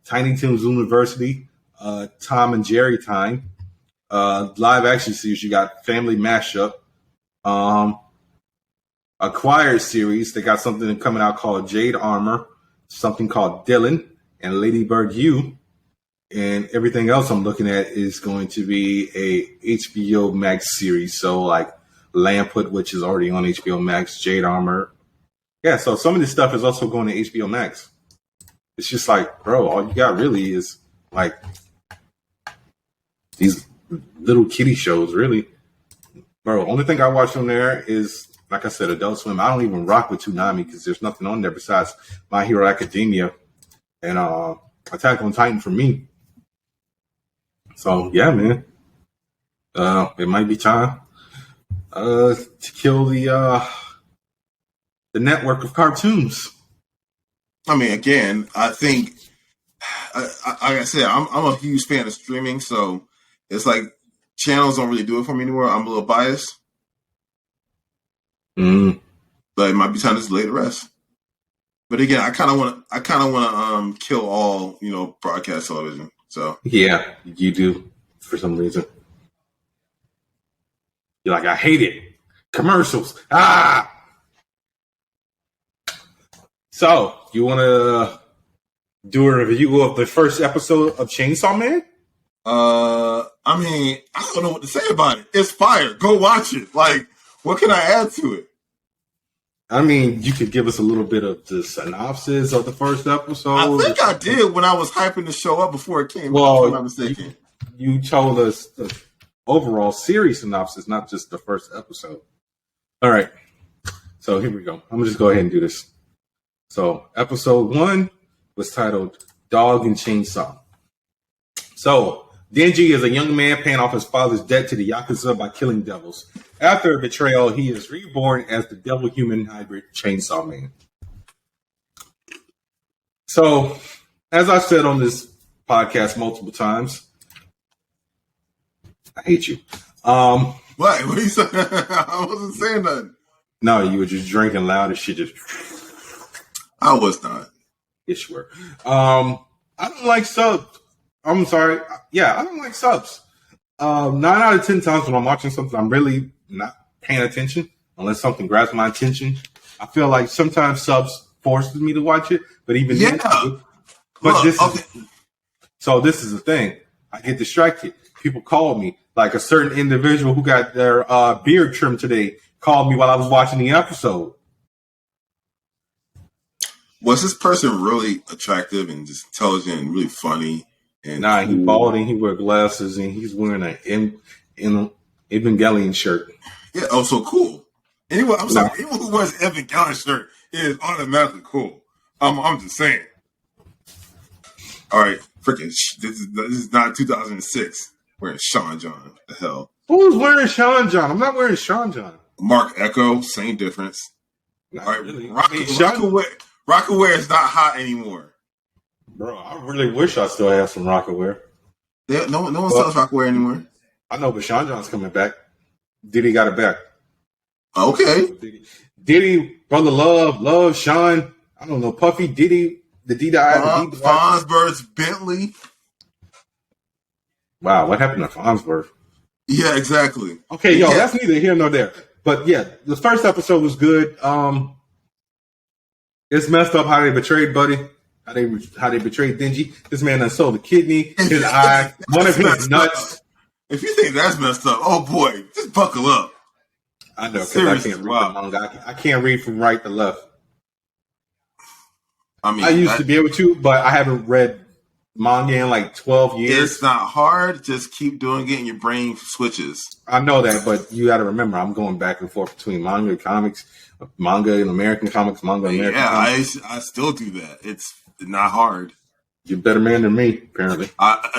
Tiny Toons University, Tom and Jerry Time, live action series. You got Family Mashup, Acquired series. They got something coming out called Jade Armor, something called Dylan, and Ladybird U. And everything else I'm looking at is going to be a HBO Max series. So like Lampwood, which is already on HBO Max, Jade Armor. Yeah, so some of this stuff is also going to HBO Max. It's just like, bro, all you got really is like these little kiddie shows, really. Bro, only thing I watch on there is, like I said, Adult Swim. I don't even rock with Toonami because there's nothing on there besides My Hero Academia and Attack on Titan for me. So, yeah, man. It might be time to kill the network of cartoons. I mean, again, I think, like I said, I'm a huge fan of streaming, so it's like channels don't really do it for me anymore. I'm a little biased. But it might be time to just lay the rest. But again, I kind of want to kill all, broadcast television. So yeah, you do for some reason. You're like, I hate it. Commercials. So you want to do a review of the first episode of Chainsaw Man? I mean, I don't know what to say about it. It's fire. Go watch it. Like, what can I add to it? I mean, you could give us a little bit of the synopsis of the first episode. I think I did when I was hyping the show up before it came out, if I'm not mistaken. You told us the overall series synopsis, not just the first episode. All right. So here we go. I'm going to just go ahead and do this. So episode 1 was titled Dog and Chainsaw. So Denji is a young man paying off his father's debt to the Yakuza by killing devils. After a betrayal, he is reborn as the devil-human hybrid Chainsaw Man. So, as I've said on this podcast multiple times, I hate you. What? What are you saying? I wasn't saying nothing. No, you were just drinking loud as shit. I was not. Yes, you were. I don't like subs. I'm sorry. Yeah, I don't like subs. 9 out of 10 times when I'm watching something, I'm really not paying attention unless something grabs my attention. I feel like sometimes subs forces me to watch it, but even then, so this is the thing. I get distracted. People call me, like a certain individual who got their beard trimmed today called me while I was watching the episode. Was this person really attractive and just intelligent and really funny? And nah, he balding, he wear glasses, and he's wearing an Evangelion shirt. Yeah, oh, so cool. Anyone, I'm sorry, anyone who wears an Evangelion shirt is automatically cool. I'm just saying. All right, freaking, this is not 2006. Wearing Sean John. What the hell? Who's wearing Sean John? I'm not wearing Sean John. Mark Echo, same difference. Not all right, really. Rockaware is not hot anymore. Bro, I really wish I still had some Rockaware. Yeah, no one sells Rockaware anymore. I know, but Sean John's coming back. Diddy got it back. Okay. Diddy, Brother Love, Sean, I don't know, Puffy, Diddy, the D.I. Fonzberg's Bentley. Wow, what happened to Fonzberg? Yeah, exactly. Okay, that's neither here nor there. But yeah, the first episode was good. It's messed up how they betrayed Buddy. How they betrayed Denji. This man done sold a kidney, his eye, one of his nuts. If you think that's messed up, oh boy, just buckle up. I know, because I can't read the manga. I can't read from right to left. I mean, I used to be able to, but I haven't read manga in like 12 years. It's not hard. Just keep doing it and your brain switches. I know that, but you got to remember, I'm going back and forth between manga and comics, manga and American comics, manga and American comics. I still do that. It's not hard. You're a better man than me, apparently.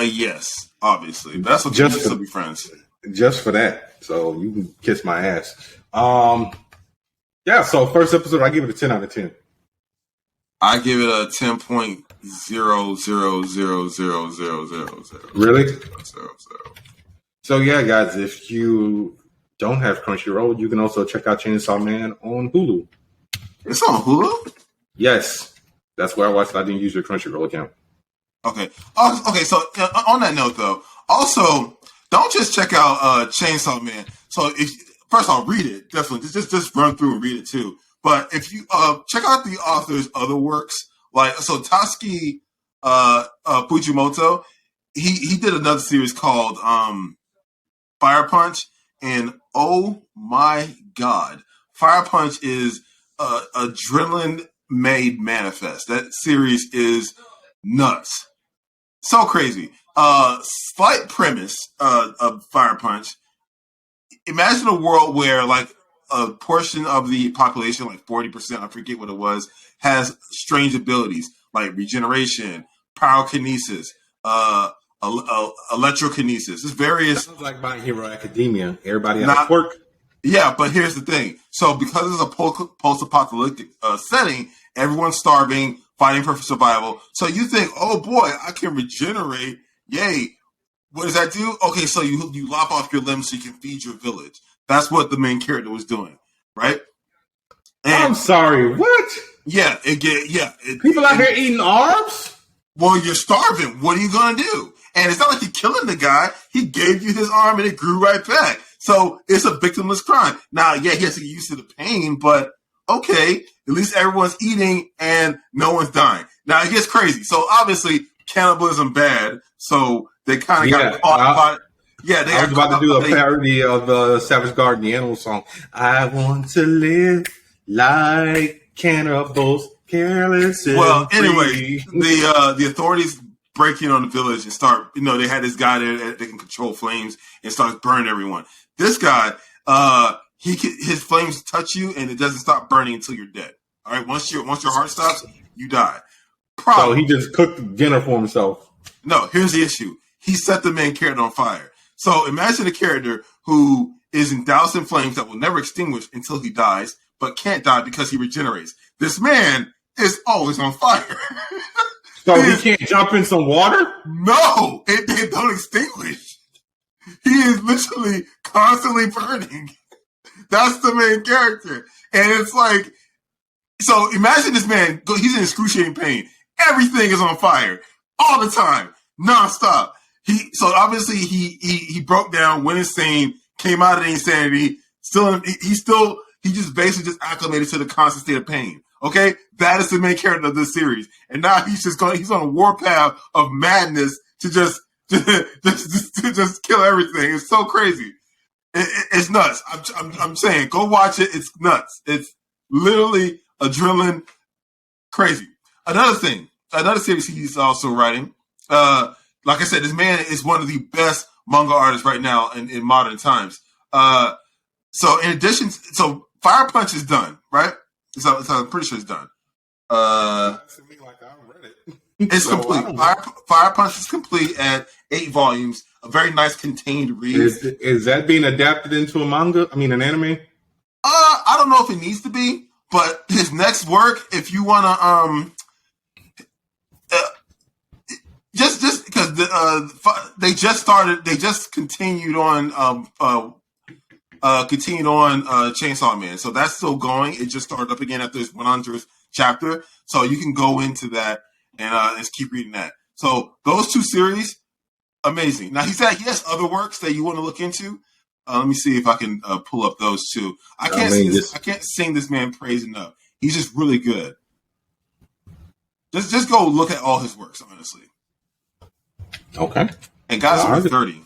Yes, obviously. But that's what you to be friends. Just for that. So you can kiss my ass. Yeah, so first episode, I give it a 10 out of 10. I give it a 10.0000000. Really? 0. So yeah, guys, if you don't have Crunchyroll, you can also check out Chainsaw Man on Hulu. It's on Hulu? Yes, that's where I watched it. I didn't use your Crunchyroll account. Okay. Okay, so on that note, though, also, don't just check out Chainsaw Man. So first I'll read it, definitely. Just run through and read it, too. But if you check out the author's other works, like, so Tatsuki Fujimoto, he did another series called Fire Punch, and oh my god, Fire Punch is adrenaline made manifest. That series is nuts, so crazy. Slight premise of Fire Punch. Imagine a world where like a portion of the population, like 40%, I forget what it was, has strange abilities like regeneration, pyrokinesis, electrokinesis. There's various. Sounds like My Hero Academia. Everybody has to work. Yeah, but here's the thing. So because it's a post-apocalyptic setting, everyone's starving, fighting for survival. So you think, oh boy, I can regenerate. Yay. What does that do? Okay, so you lop off your limbs so you can feed your village. That's what the main character was doing, right? And, I'm sorry, what? Yeah, people out here eating arms? Well, you're starving. What are you going to do? And it's not like you're killing the guy. He gave you his arm and it grew right back. So it's a victimless crime. Now, yeah, he has to get used to the pain, but okay, at least everyone's eating and no one's dying. Now it gets crazy. So obviously cannibalism bad. So they kind of got caught by it. Yeah, I was about to do a parody of Savage Garden, the animal song. I want to live like cannibals, careless. Well, anyway, the authorities break in on the village and start. They had this guy there that can control flames and starts burning everyone. This guy, his flames touch you and it doesn't stop burning until you're dead. All right, once your heart stops, you die. So he just cooked dinner for himself. No, here's the issue. He set the main character on fire. So imagine a character who is doused in flames that will never extinguish until he dies, but can't die because he regenerates. This man is always on fire. So he can't jump in some water? No, it don't extinguish. He is literally constantly burning. That's the main character. And it's like, so imagine this man, he's in excruciating pain. Everything is on fire all the time, nonstop. So obviously he broke down, went insane, came out of the insanity. He just basically just acclimated to the constant state of pain. Okay, that is the main character of this series, and now he's on a warpath of madness to just kill everything. It's so crazy. It's nuts. I'm saying, go watch it. It's nuts. It's literally adrenaline crazy. Another series he's also writing. Like I said, this man is one of the best manga artists right now in modern times. So in addition, so Fire Punch is done, right? So I'm pretty sure it's done. It's complete. Fire Punch is complete at 8 volumes. A very nice contained read. Is that being adapted into a manga? I mean, an anime? I don't know if it needs to be, but his next work, if you want to, just because they just continued on Chainsaw Man, so that's still going. It just started up again after this 100th chapter, so you can go into that and just keep reading that. So those 2 series, amazing. Now he has other works that you want to look into. Let me see if I can pull up those 2. I can't sing this man praise enough. He's just really good. Just go look at all his works, honestly. Okay. And guys are 30.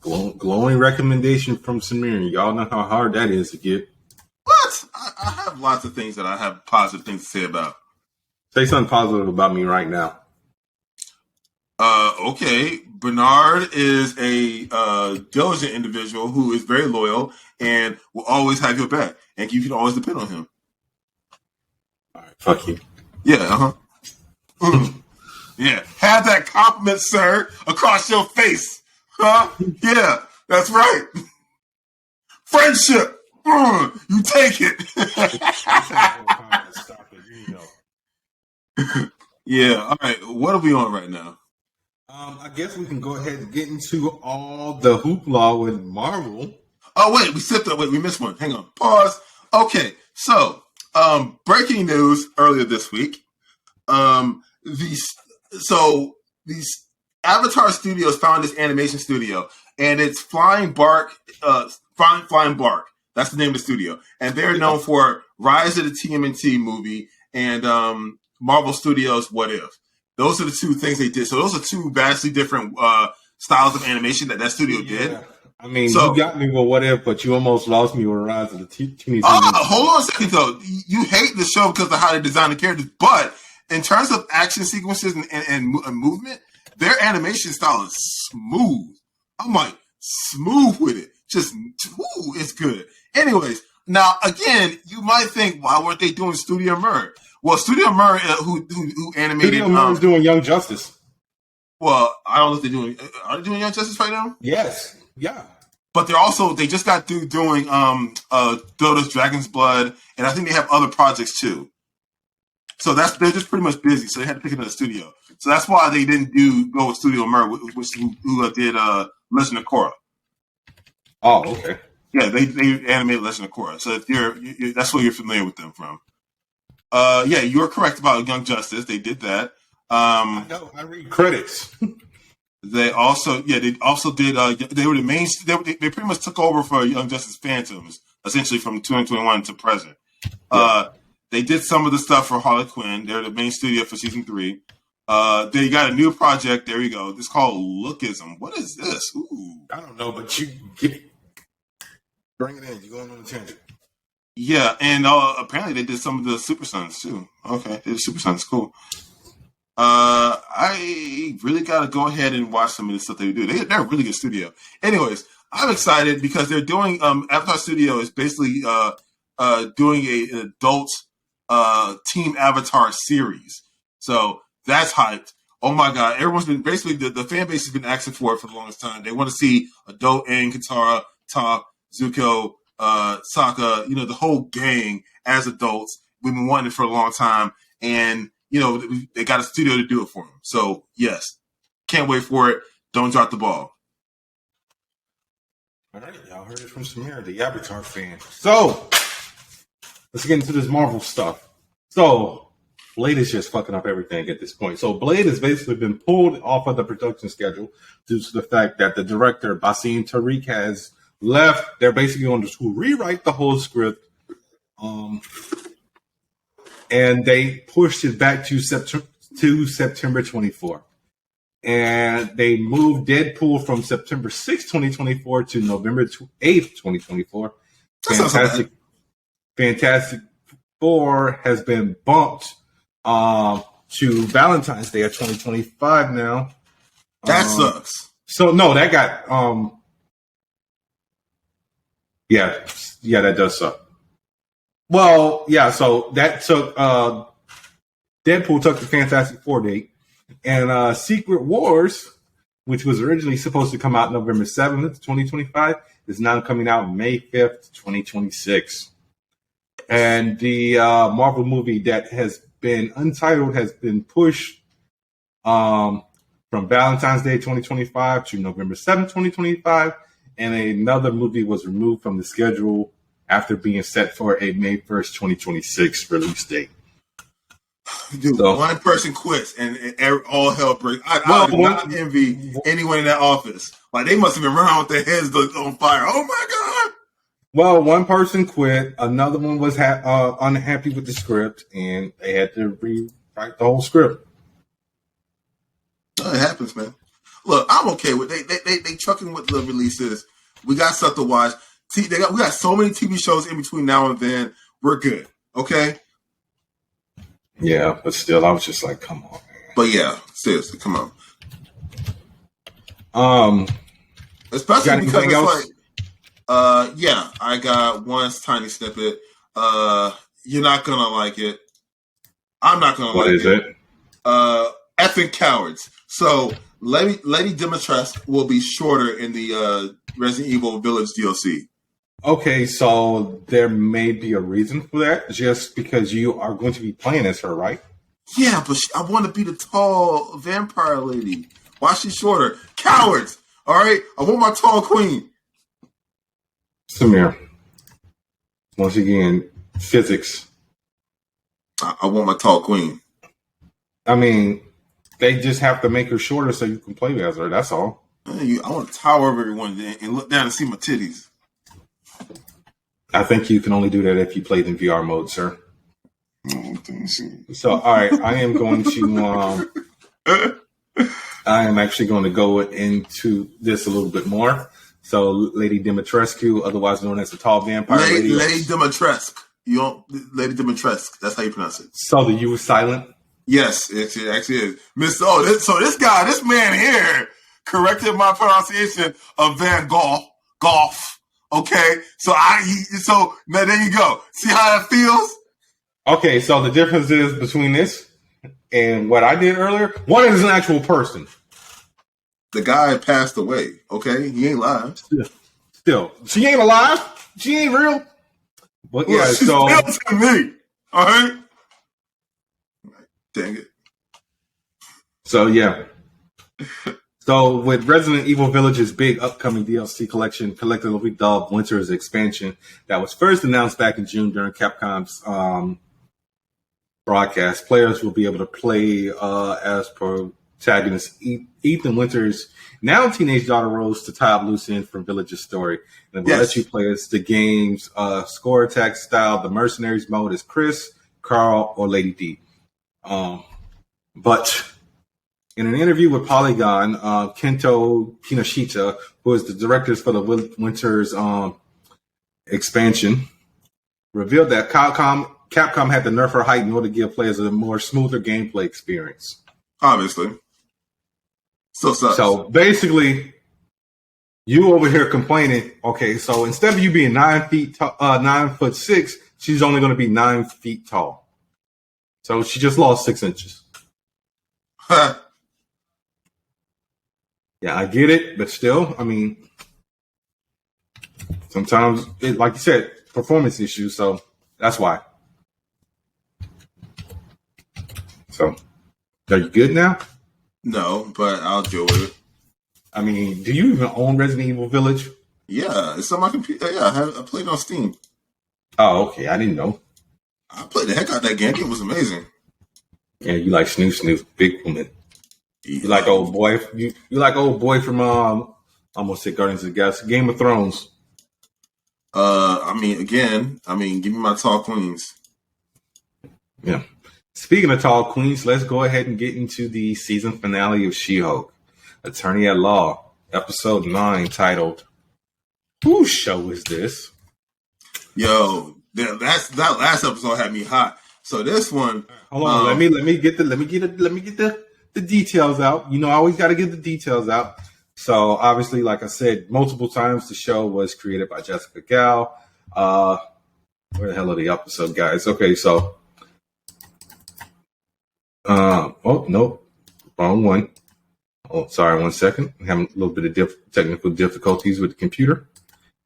Glowing recommendation from Samir. Y'all know how hard that is to get. What? I have lots of things that I have positive things to say about. Say something positive about me right now. Okay. Bernard is a diligent individual who is very loyal and will always have your back. And you can always depend on him. All right. Fuck you. Yeah. Yeah. Have that compliment, sir, across your face. Huh? Yeah, that's right. Friendship. You take it. Stop it. Yeah. All right. What are we on right now? I guess we can go ahead and get into all the hoopla with Marvel. Oh, wait, we missed one. Hang on. Pause. Okay, so breaking news earlier this week. These Avatar Studios found this animation studio, and it's Flying Bark. Flying Bark. That's the name of the studio, and they're known for Rise of the TMNT movie and Marvel Studios' What If. Those are the two things they did. So those are two vastly different styles of animation that studio did. I mean, you got me with What If, but you almost lost me with Rise of the TMNT. Hold on a second, though. You hate the show because of how they design the characters, but in terms of action sequences and movement, their animation style is smooth. I'm like, smooth with it. Just, it's good. Anyways, now, again, you might think, why weren't they doing Studio Mer? Well, Studio Mer, who animated... Studio Mer is doing Young Justice. Well, I don't know if they're doing... Are they doing Young Justice right now? Yes. Yeah. But they just got through doing Dota's Dragon's Blood, and I think they have other projects, too. So they're just pretty much busy, so they had to pick another studio. So that's why they didn't go with Studio Mer, who did Legend of Korra. Oh, okay. Yeah, they animated Legend of Korra. So if that's where you're familiar with them from. Yeah, you're correct about Young Justice. They did that. I know. I read credits. They also did. They were the main. They pretty much took over for Young Justice Phantoms, essentially from 2021 to present. Yeah. They did some of the stuff for Harley Quinn. They're the main studio for season 3. They got a new project. There you go. It's called Lookism. What is this? Ooh. I don't know, but you bring it in. You're going on a tangent. Yeah, and apparently they did some of the Super Sons too. Okay, they did Super Sons. Cool. I really got to go ahead and watch some of the stuff they do. They're a really good studio. Anyways, I'm excited because they're doing Avatar Studio is basically doing an adult Team Avatar series. So that's hyped. Oh my God. Everyone's been basically the fan base has been asking for it for the longest time. They want to see adult Aang, Katara, Toph, Zuko, Sokka, the whole gang as adults. We've been wanting it for a long time. And, they got a studio to do it for them. So yes, can't wait for it. Don't drop the ball. All right. Y'all heard it from Samir, the Avatar fan. So let's get into this Marvel stuff. So Blade is just fucking up everything at this point. So Blade has basically been pulled off of the production schedule due to the fact that the director, Basim Tariq, has left. They're basically going to rewrite the whole script. And they pushed it back to September 24. And they moved Deadpool from September 6, 2024 to November 8th, 2024. Fantastic Four has been bumped to Valentine's Day of 2025 now. That sucks. So no, that got yeah, that does suck. Well, yeah, so that took Deadpool took the Fantastic Four date, and Secret Wars, which was originally supposed to come out November 7th, 2025, is now coming out May 5th, 2026. And the Marvel movie that has been untitled has been pushed from Valentine's Day 2025 to November 7th, 2025, and another movie was removed from the schedule after being set for a May 1st, 2026 release date. Dude, one person quits and all hell breaks. I do not envy anyone in that office. Like, they must have been running with their heads on fire. Oh my God. Well, one person quit. Another one was unhappy with the script, and they had to rewrite the whole script. Oh, it happens, man. Look, I'm okay with they trucking with the releases. We got stuff to watch. We got so many TV shows in between now and then. We're good. Okay? Yeah, but still, I was just like, come on, man. But yeah, seriously, come on. Especially because it's like, yeah, I got one tiny snippet. You're not gonna like it. I'm not gonna like it. What is it? Effing cowards. So Lady Dimitrescu will be shorter in the Resident Evil Village DLC. Okay, so there may be a reason for that, just because you are going to be playing as her, right? Yeah, but I want to be the tall vampire lady Why is she shorter? Cowards. All right. I want my tall queen. Samir. Once again, physics. I want my tall queen. I mean, they just have to make her shorter so you can play as her. That's all. I want to tower over everyone and look down and see my titties. I think you can only do that if you played in VR mode, sir. So, all right, I am going to. I am actually going to go into this a little bit more. So, Lady Dimitrescu, otherwise known as the Tall Vampire Lady. Lady Dimitrescu. Lady Dimitrescu. That's how you pronounce it. So the U was silent? Yes, it actually is. This man here corrected my pronunciation of Van Golf. Okay, so now there you go. See how that feels? Okay, so the difference is between this and what I did earlier. One is an actual person. The guy passed away. Okay, he ain't live. Still, she ain't alive. She ain't real. But yeah, she's so real to me. All right. Dang it. So yeah. So with Resident Evil Village's big upcoming DLC collection, collectively dubbed Winter's Expansion, that was first announced back in June during Capcom's broadcast, players will be able to play as protagonist Ethan Winters' now teenage daughter Rose to tie up loose ends from Village's story. And it will let you play as the game's score attack style. The Mercenaries mode is Chris, Carl, or Lady D. But in an interview with Polygon, Kento Kinoshita, who is the director for the Winter's expansion, revealed that Capcom had to nerf her height in order to give players a more smoother gameplay experience. Obviously. Still sucks. So basically, you over here complaining, okay, so instead of you being 9'6", she's only going to be 9 feet tall. So she just lost 6 inches. Yeah, I get it, but still, I mean, sometimes, like you said, performance issues, so that's why. So, are you good now? No, but I'll deal with it. I mean, do you even own Resident Evil Village? Yeah, it's on my computer. Yeah, I played it on Steam. Oh, okay, I didn't know. I played the heck out of that game. It was amazing. Yeah, you like Snoof, big woman. You like old boy. You like old boy from almost said Guardians of the Galaxy, Game of Thrones. Give me my tall queens. Yeah. Speaking of tall queens, let's go ahead and get into the season finale of She-Hulk, Attorney at Law, episode 9, titled "Whose Show Is This?" Yo, that last episode had me hot. So this one, hold on, let me get the details out. You know, I always got to get the details out. So obviously, like I said multiple times, the show was created by Jessica Gao. Where the hell are the episode guys? Okay, so nope, wrong one. Oh, sorry, 1 second. I'm having a little bit of technical difficulties with the computer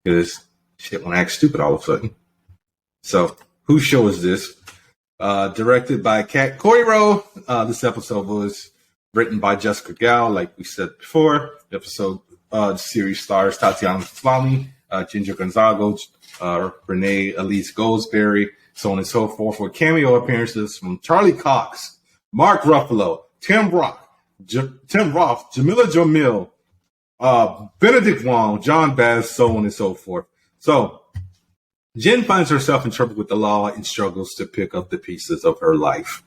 because shit won't act stupid all of a sudden. So, whose show is this? Directed by Kat Coiro. This episode was written by Jessica Gao, like we said before. The series stars Tatiana Maslany, Ginger Gonzago, Renee Elise Goldsberry, so on and so forth, with cameo appearances from Charlie Cox, Mark Ruffalo, Tim Roth, Jamila Jamil, Benedict Wong, John Bass, so on and so forth. So, Jen finds herself in trouble with the law and struggles to pick up the pieces of her life.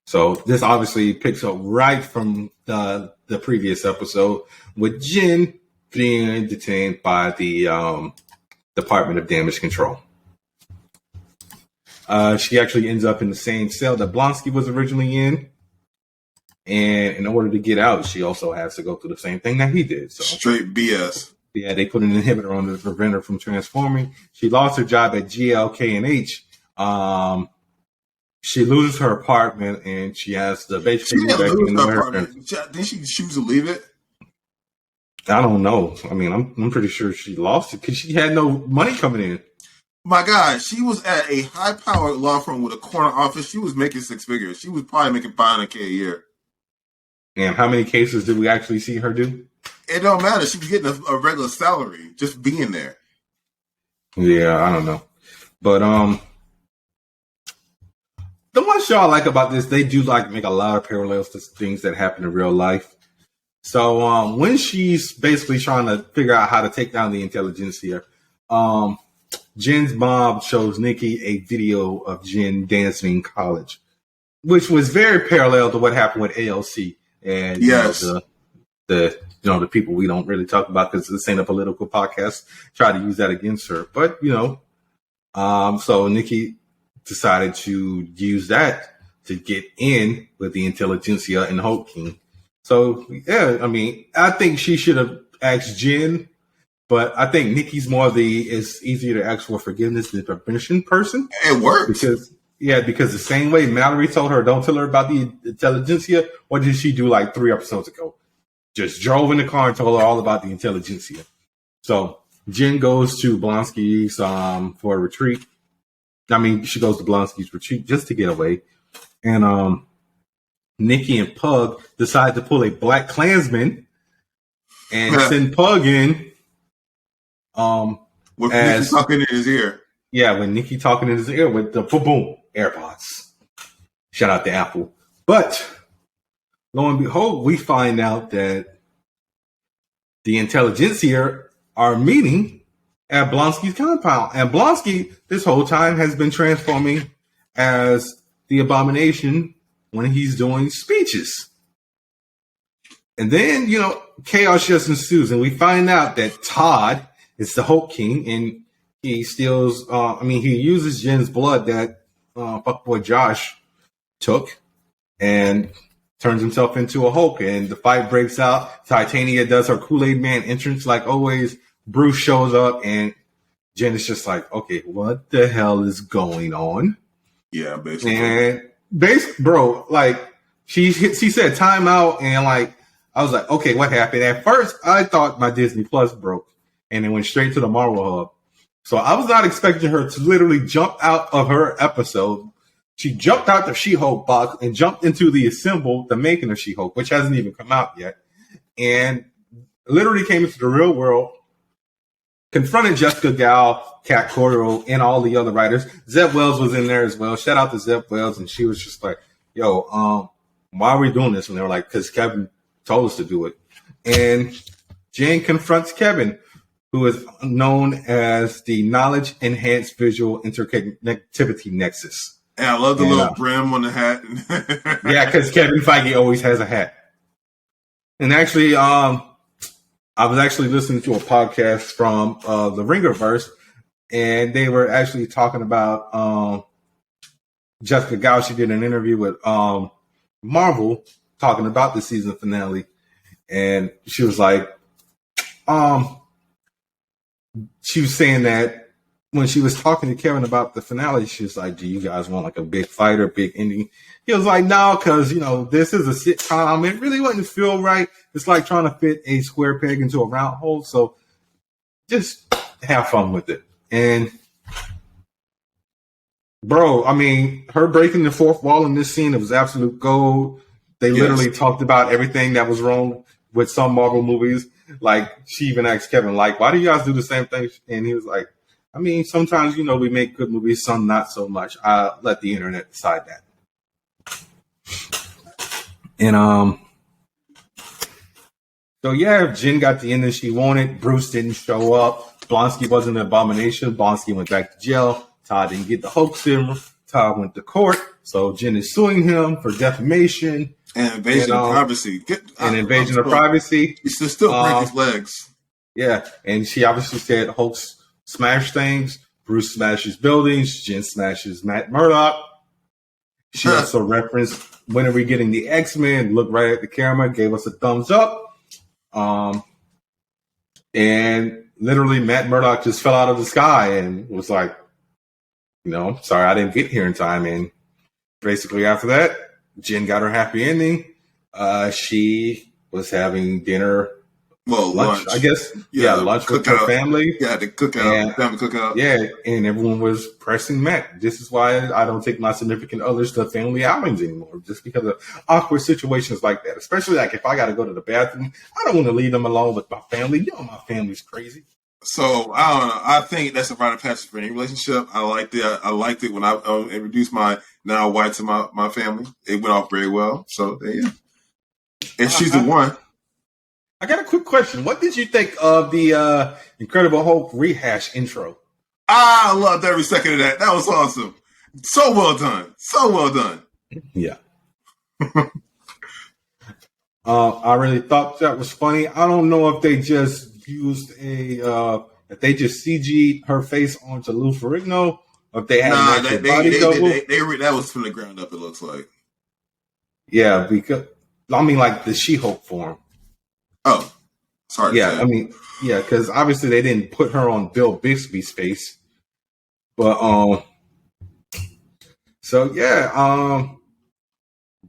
So this obviously picks up right from the previous episode with Jen being detained by the Department of Damage Control. She actually ends up in the same cell that Blonsky was originally in. And in order to get out, she also has to go through the same thing that he did. So straight BS. Yeah, they put an inhibitor on to prevent her from transforming. She lost her job at GLK&H. She loses her apartment, and she has to basically move back into her apartment. Didn't she choose to leave it? I don't know. I mean, I'm pretty sure she lost it because she had no money coming in. My God, she was at a high-powered law firm with a corner office. She was making 6 figures. She was probably making $500K a year. And how many cases did we actually see her do? It don't matter. She was getting a regular salary just being there. Yeah, I don't know. But the one show I like about this, they do like make a lot of parallels to things that happen in real life. So when she's basically trying to figure out how to take down the intelligentsia, Jen's mom shows Nikki a video of Jen dancing in college, which was very parallel to what happened with ALC and yes. the people we don't really talk about because this ain't a political podcast try to use that against her. But so Nikki decided to use that to get in with the intelligentsia and Hulk King. So yeah, I mean, I think she should have asked Jen, but I think Nikki's more it's easier to ask for forgiveness than permission person. It works because the same way Mallory told her, don't tell her about the intelligentsia. What did she do like 3 episodes ago? Just drove in the car and told her all about the intelligentsia. So Jen goes to Blonsky's for a retreat. I mean, she goes to Blonsky's retreat just to get away. And Nikki and Pug decide to pull a Black Klansman and send Pug in. With Nikki talking in his ear. Yeah, when Nikki talking in his ear with the boom AirPods. Shout out to Apple. But lo and behold, we find out that the intelligentsia are meeting at Blonsky's compound. And Blonsky, this whole time, has been transforming as the Abomination when he's doing speeches. And then, chaos just ensues. And we find out that Todd is the Hulk King. And he steals, he uses Jen's blood that fuckboy Josh took and turns himself into a Hulk. And the fight breaks out. Titania does her Kool-Aid Man entrance like always. Bruce shows up and Jen is just like, okay, what the hell is going on? Yeah, basically. And bro, like she said time out and like I was like, okay, what happened? At first I thought my Disney Plus broke and it went straight to the Marvel Hub. So I was not expecting her to literally jump out of her episode. She jumped out the She-Hulk box and jumped into the the making of She-Hulk, which hasn't even come out yet. And literally came into the real world, confronted Jessica Gal, Kat Corio, and all the other writers. Zeb Wells was in there as well. Shout out to Zeb Wells. And she was just like, yo, why are we doing this? And they were like, because Kevin told us to do it. And Jane confronts Kevin, who is known as the Knowledge Enhanced Visual Interconnectivity Nexus. And I love the little brim on the hat. Yeah, because Kevin Feige always has a hat. And actually, I was actually listening to a podcast from the Ringerverse, and they were actually talking about Jessica Gal. She did an interview with Marvel talking about the season finale, and she was like, she was saying that when she was talking to Kevin about the finale, she was like, do you guys want like a big fight or big ending? He was like, no, because, this is a sitcom. It really wouldn't feel right. It's like trying to fit a square peg into a round hole. So just have fun with it. And, bro, her breaking the fourth wall in this scene, it was absolute gold. They literally talked about everything that was wrong with some Marvel movies. Like, she even asked Kevin, like, why do you guys do the same thing? And he was like, sometimes, we make good movies, some not so much. I let the internet decide that. And, so yeah, Jen got the ending she wanted. Bruce didn't show up. Blonsky wasn't an abomination. Blonsky went back to jail. Todd didn't get the Hulk serum. Todd went to court. So Jen is suing him for defamation. And invasion of privacy. Invasion of privacy. He still break his legs. Yeah, and she obviously said Hulk smash things. Bruce smashes buildings. Jen smashes Matt Murdock. She also referenced, when are we getting the X-Men? Looked right at the camera, gave us a thumbs up. And literally Matt Murdock just fell out of the sky and was like, sorry, I didn't get here in time. And basically after that, Jen got her happy ending. She was having dinner Well, lunch. I guess. Yeah, lunch with her family. Yeah, the cookout, family cookout. Yeah, and everyone was pressing Matt. This is why I don't take my significant others to family outings anymore, just because of awkward situations like that. Especially like if I got to go to the bathroom, I don't want to leave them alone with my family. You know, my family's crazy. So I don't know. I think that's a rite of passage for any relationship. I liked it. I liked it when I introduced my now wife to my family. It went off very well. So yeah, and she's the one. I got a quick question. What did you think of the Incredible Hulk rehash intro? I loved every second of that. That was awesome. So well done. So well done. Yeah. I really thought that was funny. I don't know if they just used if they just CG'd her face onto Lou Ferrigno, or if they had an actual body double. That was from the ground up, it looks like. Yeah, because I mean, like the She-Hulk form. Oh, sorry. Yeah, I mean, yeah, because obviously they didn't put her on Bill Bixby's face, but so yeah,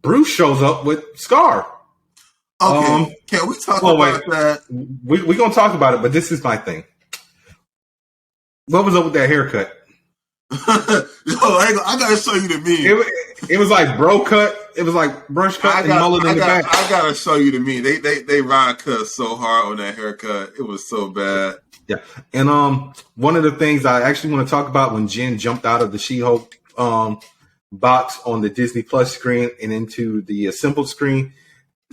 Bruce shows up with Scar. Okay, can we talk about that? We're gonna talk about it, but this is my thing. What was up with that haircut? Yo, I gotta show you the meme. It was like bro cut. It was like brush cut and mullet in the back. I gotta show you the meme. They ride cut so hard on that haircut. It was so bad. Yeah, and one of the things I actually want to talk about when Jen jumped out of the She-Hulk box on the Disney Plus screen and into the assembled screen,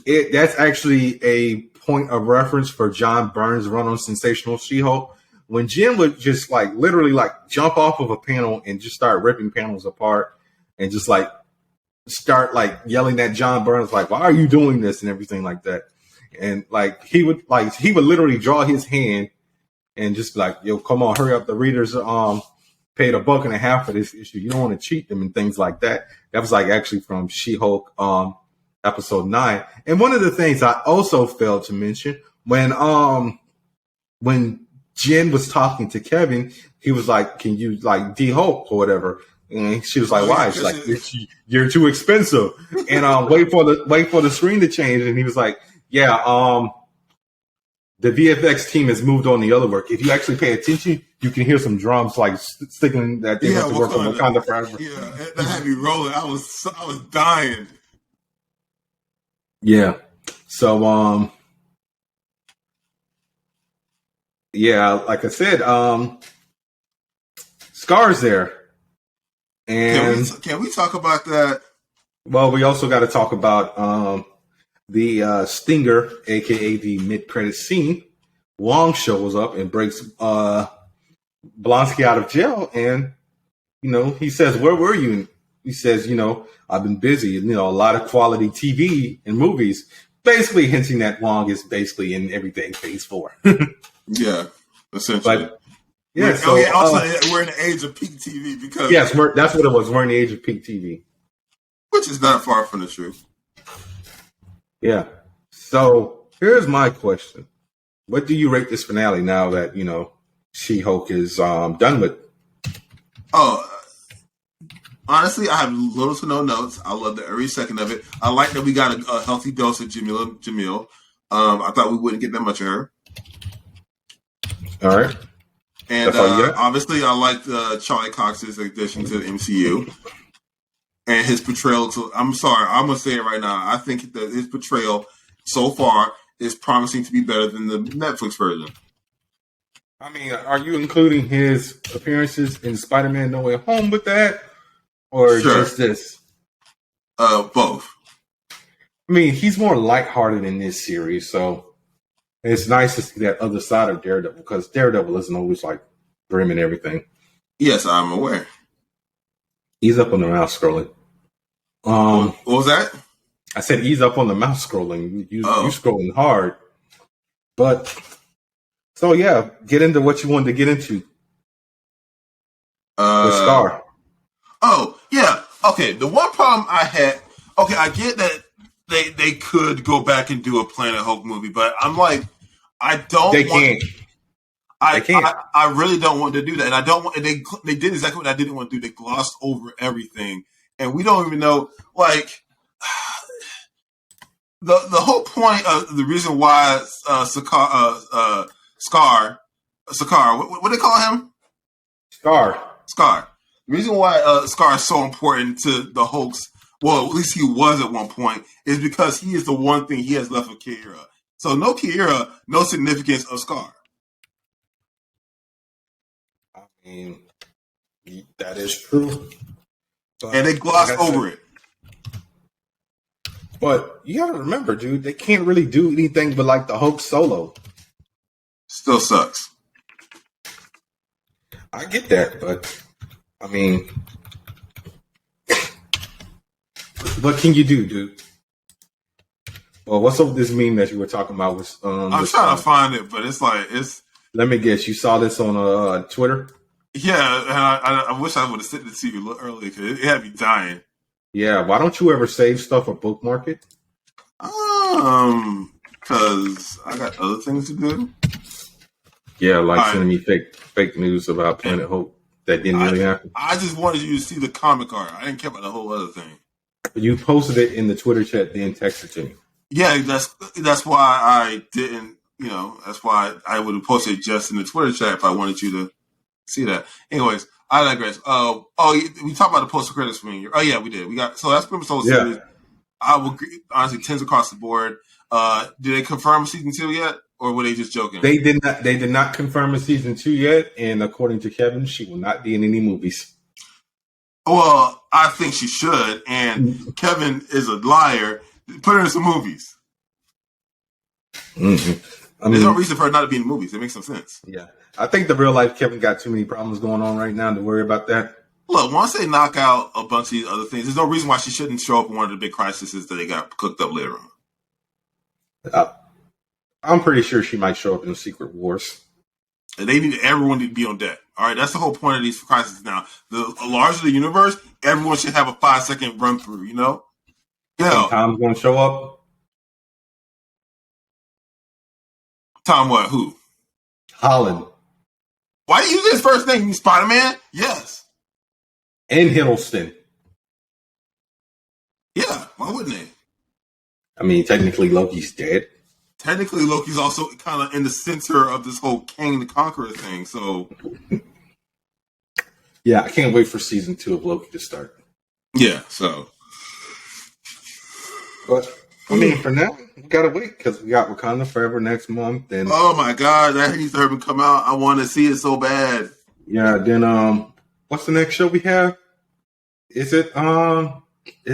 that's actually a point of reference for John Byrne's run on Sensational She-Hulk. When Jen would just like literally like jump off of a panel and just start ripping panels apart and just like start like yelling at John Byrne, like, why are you doing this and everything like that. And like he would literally draw his hand and just be like, yo, come on, hurry up. The readers paid $1.50 for this issue. You don't want to cheat them and things like that. That was like actually from She-Hulk episode 9. And one of the things I also failed to mention when Jen was talking to Kevin, he was like, can you like de-Hulk or whatever? And she was like, why? She's like, you're too expensive. And wait for the screen to change. And he was like, yeah, the VFX team has moved on the other work. If you actually pay attention, you can hear some drums like sticking that they went to work on Wakanda Forever. Yeah, that had me rolling. I was dying. Yeah. So yeah, like I said, Scar's there. And can we talk about that? Well, we also got to talk about the Stinger, aka the mid-credit scene. Wong shows up and breaks Blonsky out of jail, and he says, "Where were you?" He says, "I've been busy. A lot of quality TV and movies." Basically hinting that Wong is basically in everything Phase 4. Yeah, essentially. But, yeah. Also, we're in the age of peak TV because yes, that's what it was. We're in the age of peak TV, which is not far from the truth. Yeah. So here's my question: what do you rate this finale now that She-Hulk is done with? Oh, honestly, I have little to no notes. I love every second of it. I like that we got a healthy dose of Jamil. I thought we wouldn't get that much of her. All right. And obviously, I liked Charlie Cox's addition to the MCU and his portrayal. I'm sorry, I'm gonna say it right now. I think that his portrayal so far is promising to be better than the Netflix version. I mean, are you including his appearances in Spider-Man: No Way Home with that, or just this? Both. I mean, he's more lighthearted in this series, so it's nice to see that other side of Daredevil, because Daredevil isn't always like grim and everything. Yes, I'm aware. Ease up on the mouse scrolling. What was that? I said ease up on the mouse scrolling. You scrolling hard. But, so yeah, get into what you wanted to get into. The Scar. Oh, yeah. Okay, the one problem I had, I get that they could go back and do a Planet Hulk movie, but I'm like, They can't. I really don't want to do that, and I don't want. And they did exactly what I didn't want to do. They glossed over everything, and we don't even know. Like, the whole point of the reason why Scar, what do they call him? Scar. The reason why Scar is so important to the Hulk's, well, at least he was at one point, is because he is the one thing he has left of Kira. So no Kira, no significance of Scar. I mean, that is true. But and they gloss over it. But you gotta remember, dude, they can't really do anything but like the Hulk solo. Still sucks. I get that, but I mean, what can you do, dude? Well, what's up with this meme that you were talking about? I'm trying to find it, but it's. Let me guess. You saw this on Twitter? Yeah, and I wish I would have sent it to you a little earlier because it had me dying. Yeah, why don't you ever save stuff or bookmark it? Because I got other things to do. Yeah, like sending me fake news about Planet Hope that didn't really happen. I just wanted you to see the comic art. I didn't care about the whole other thing. You posted it in the Twitter chat, then texted it to me. Yeah, that's why I didn't. That's why I would have posted just in the Twitter chat if I wanted you to see that. Anyways, I digress. We talked about the post credits screen. Oh yeah, we did. We got that's pretty much the whole series. I will honestly 10s across the board. Did they confirm season 2 yet, or were they just joking? They did not. They did not confirm a season 2 yet, and according to Kevin, she will not be in any movies. Well, I think she should, and Kevin is a liar. Put her in some movies. Mm-hmm. There's no reason for her not to be in movies. It makes some sense. Yeah, I think the real life Kevin got too many problems going on right now to worry about that. Look, once they knock out a bunch of these other things, there's no reason why she shouldn't show up in one of the big crises that they got cooked up later on. I'm pretty sure she might show up in Secret Wars. And everyone need to be on deck. All right, that's the whole point of these crises now. The larger the universe, everyone should have a 5-second run through. Yeah. Tom's going to show up. Tom what? Who? Holland. Why do you use his first name? Spider-Man? Yes. And Hiddleston. Yeah, why wouldn't they? I mean, technically Loki's dead. Technically Loki's also kind of in the center of this whole Kang the Conqueror thing, so... Yeah, I can't wait for season 2 of Loki to start. Yeah, so... But, I mean, for now, we gotta wait, because we got Wakanda Forever next month, and... Oh my god, that needs to hurry come out. I want to see it so bad. Yeah, then, what's the next show we have? Is it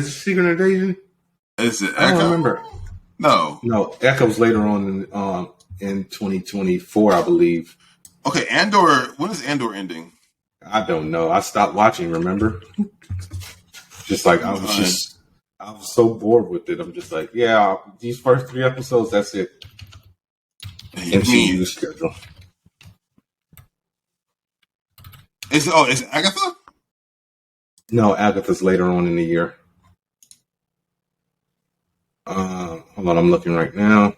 Secret Invasion? Is it Echo? I don't remember. No, Echo's later on in 2024, I believe. Okay, Andor. When is Andor ending? I don't know. I stopped watching. Remember? Just like I was so bored with it. I'm just like, yeah, these first 3 episodes. That's it. MCU schedule. Is it Agatha? No, Agatha's later on in the year. Hold on, I'm looking right now.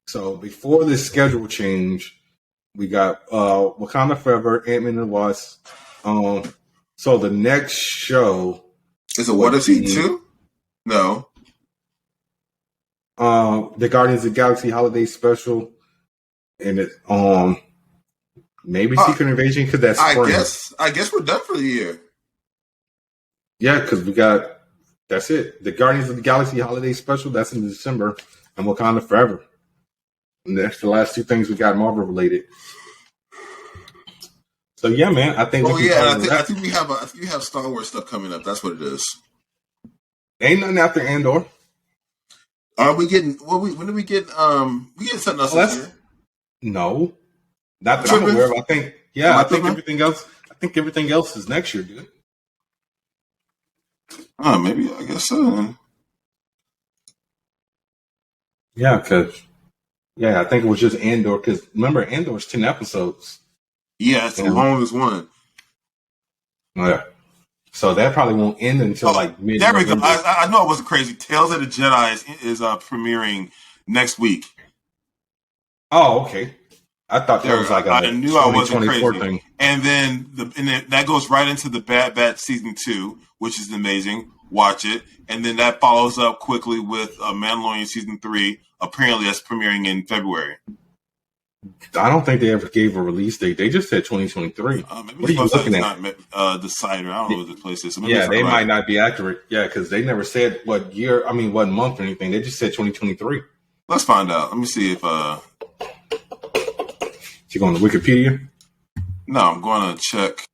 So before this schedule change, we got Wakanda Forever, Ant-Man and the Wasp. So the next show is it What If Season 2? No. The Guardians of the Galaxy Holiday Special, and it maybe Secret Invasion because that's spring. I guess we're done for the year. Yeah, because we got. That's it. The Guardians of the Galaxy Holiday Special, that's in December, and Wakanda Forever. And that's the last 2 things we got Marvel related. So yeah, man, I think. I think we have Star Wars stuff coming up. That's what it is. Ain't nothing after Andor. Are we getting? When do we get? We get something else this year? No, not that I'm aware of. I think. Yeah, I think everything else. I think everything else is next year, dude. Oh, maybe I guess so. Yeah, I think it was just Andor. Because remember, Andor's 10 episodes. Yeah, it's the longest one. Yeah, so that probably won't end until like mid. There we go. I know it wasn't crazy. Tales of the Jedi is premiering next week. Oh, okay. I thought that was like I knew I wasn't crazy. Thing. And then that goes right into the Bad Batch season 2, which is amazing. watch it. And then that follows up quickly with Mandalorian Season 3. Apparently, that's premiering in February. I don't think they ever gave a release date. They just said 2023. What are you looking at? Not decided. I don't know what the place is. So they might not be accurate. Yeah, because they never said what month or anything. They just said 2023. Let's find out. Let me see if... You going to Wikipedia? No, I'm going to check.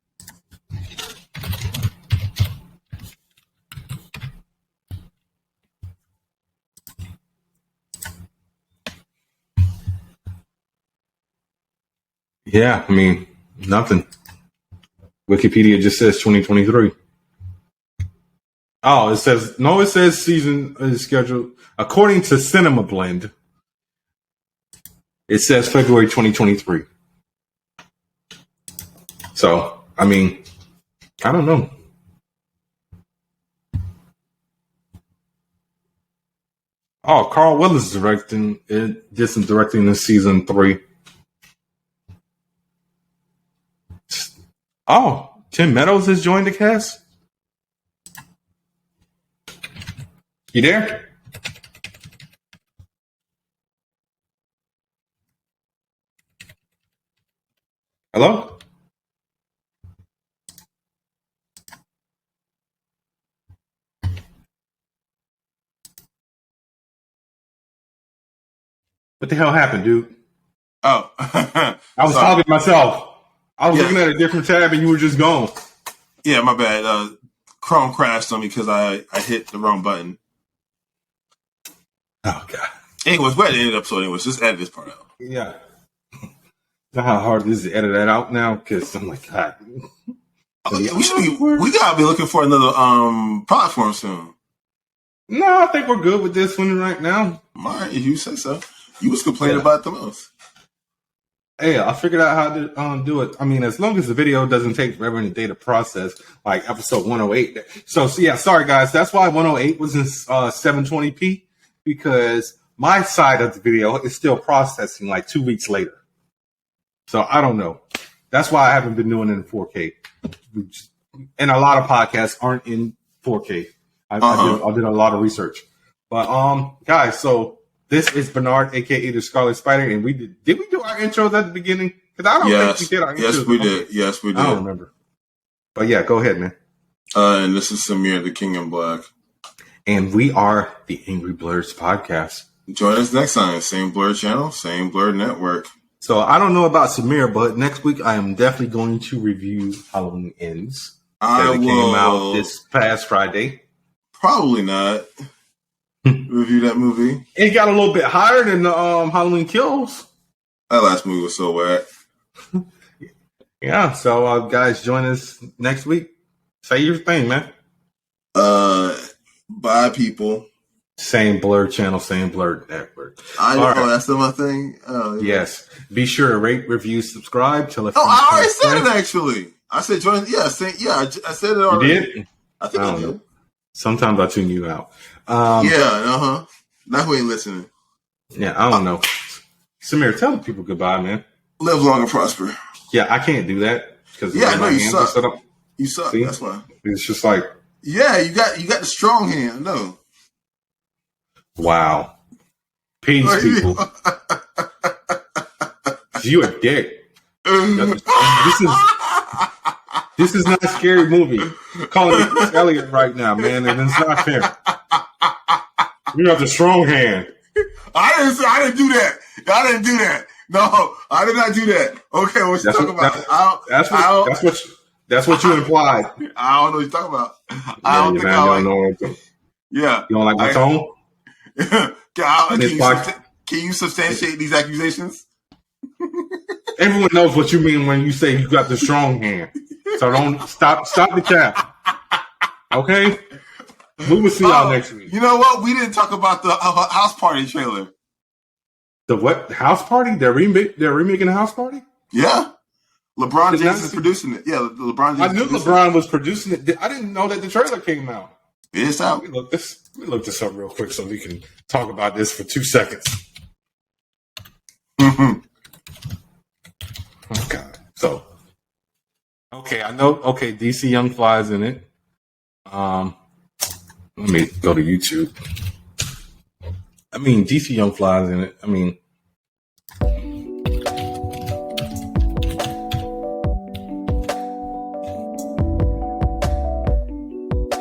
Yeah, I mean, nothing. Wikipedia just says 2023. Oh, it says season is scheduled. According to Cinema Blend, it says February 2023. So, I mean, I don't know. Oh, Carl Willis is directing this season 3. Oh, Tim Meadows has joined the cast. You there? Hello? What the hell happened, dude? Oh. I was talking to myself. I was looking at a different tab and you were just gone. Yeah, my bad. Chrome crashed on me because I hit the wrong button. Oh, God. Anyways, we're at the end of the episode anyways. Just edit this part out. Yeah. You know how hard it is to edit that out now? Because I'm like, God. We gotta be looking for another platform soon. No, I think we're good with this one right now. All right, if you say so. You was complaining about it the most. Hey, I figured out how to do it. I mean, as long as the video doesn't take forever in the data process, like episode 108. So yeah, sorry guys. That's why 108 was in 720p, because my side of the video is still processing like 2 weeks later. So I don't know. That's why I haven't been doing it in 4K. And a lot of podcasts aren't in 4K. I did a lot of research. But guys, so this is Bernard, aka the Scarlet Spider, and did we do our intros at the beginning? Because I don't think we did our intros. Yes, we did. I don't remember. But yeah, go ahead, man. And this is Samir, the King in Black. And we are the Angry Blerds podcast. Join us next time. Same Blerd channel, same Blerd network. So I don't know about Samir, but next week I am definitely going to review Halloween Ends. It came out this past Friday. Probably not. Review that movie. It got a little bit higher than the Halloween Kills. That last movie was so whack. Yeah, so guys, join us next week. Say your thing, man. Bye, people. Same Blerd channel, same Blerd network. I know, that's still my thing. Oh, yeah. Yes. Be sure to rate, review, subscribe. Tell us. I already said it, actually. I said join. Yeah, I said it already. You did? I think I did. Sometimes I tune you out. Now who ain't listening? Yeah, I don't know. Samir, tell the people goodbye, man. Live long and prosper. Yeah, I can't do that because I know you suck. You suck. See? That's why. It's just like, yeah, you got the strong hand. No. Wow. Peace, people. You a dick. This is not a scary movie. Calling me Chris Elliott right now, man, and it's not fair. You have the strong hand. I didn't do that. I didn't do that. No, I did not do that. Okay, what you talking about? That's what you implied. I don't know what you're talking about. I don't think I like it. Yeah. You don't like my tone? Can you substantiate these accusations? Everyone knows what you mean when you say you got the strong hand. So don't stop the cap. Okay? We will see y'all next week. You know what? We didn't talk about the House Party trailer. The what? House Party? They're remaking the House Party? Yeah. LeBron James is producing it. Yeah, LeBron James. I knew LeBron was producing it. I didn't know that the trailer came out. It's out. Let me look this up real quick so we can talk about this for 2 seconds. Mm-hmm. Oh, God. So, okay, I know. Okay, DC Young Fly's in it. Let me go to YouTube. I mean, DC Young Fly's in it. I mean,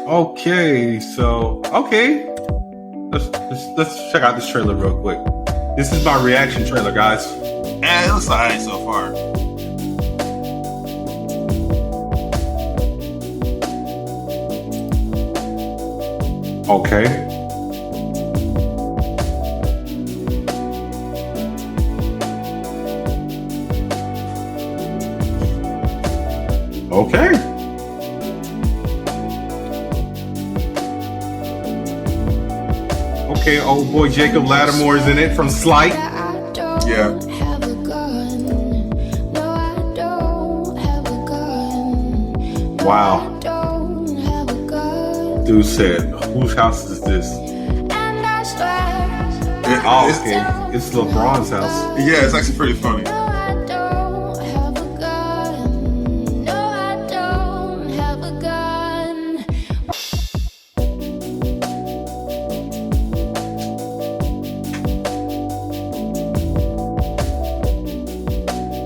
okay, so let's check out this trailer real quick. This is my reaction trailer, guys. And it looks alright so far. Okay. Okay. Okay, old boy Jacob Lattimore's in it from Slight. Yeah. Wow. Dude said, whose house is this? Okay. It's LeBron's house. Yeah, it's actually pretty funny.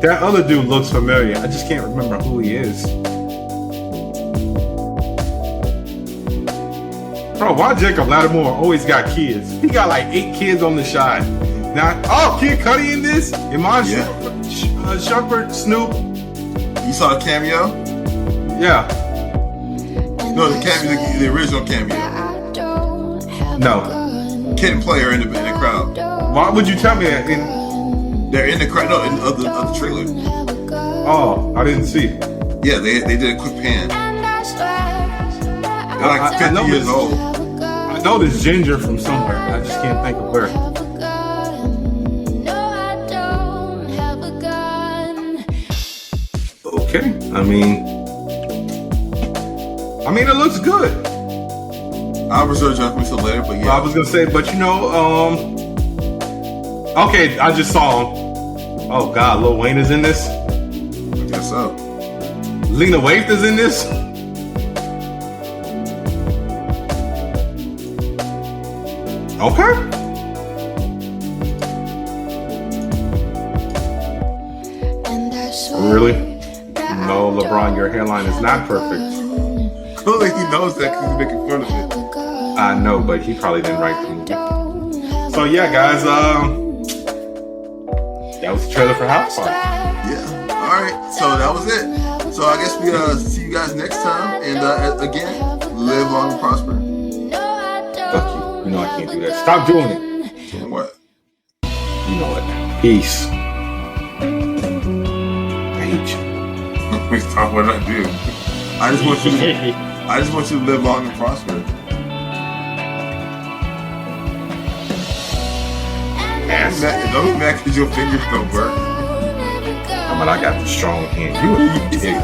That other dude looks familiar. I just can't remember who he is. Bro, why Jacob Lattimore always got kids? He got like 8 kids on the side. Now, Kid Cudi in this? Iman Shumpert, Snoop. You saw the cameo? Yeah. No, the cameo, the original cameo. No. Kid and player in the crowd. Why would you tell me that? They're in the crowd. No, in the trailer. Oh, I didn't see. Yeah, they did a quick pan. They're like 50 years old. I know this Ginger from somewhere. I just can't think of where. Okay, I mean, it looks good. I'll reserve judgment till later, but yeah. I was gonna say, but you know, okay, I just saw him. Oh God, Lil Wayne is in this. I guess so. Lena Waithe is in this. Okay. Really? No, LeBron, your hairline is not perfect. Clearly he knows that because he's making fun of it. I know, but he probably didn't write the movie. So yeah, guys, that was the trailer for House Party. Yeah. All right. So that was it. So I guess we see you guys next time. And again, live long and prosper. Fuck you. You know I can't do that. Stop doing it. Doing what? You know it. Peace. I hate you. Stop what I do. I just want you to live long and prosper. Don't be mad because your fingers don't work. I mean, I got the strong hand. You a dick.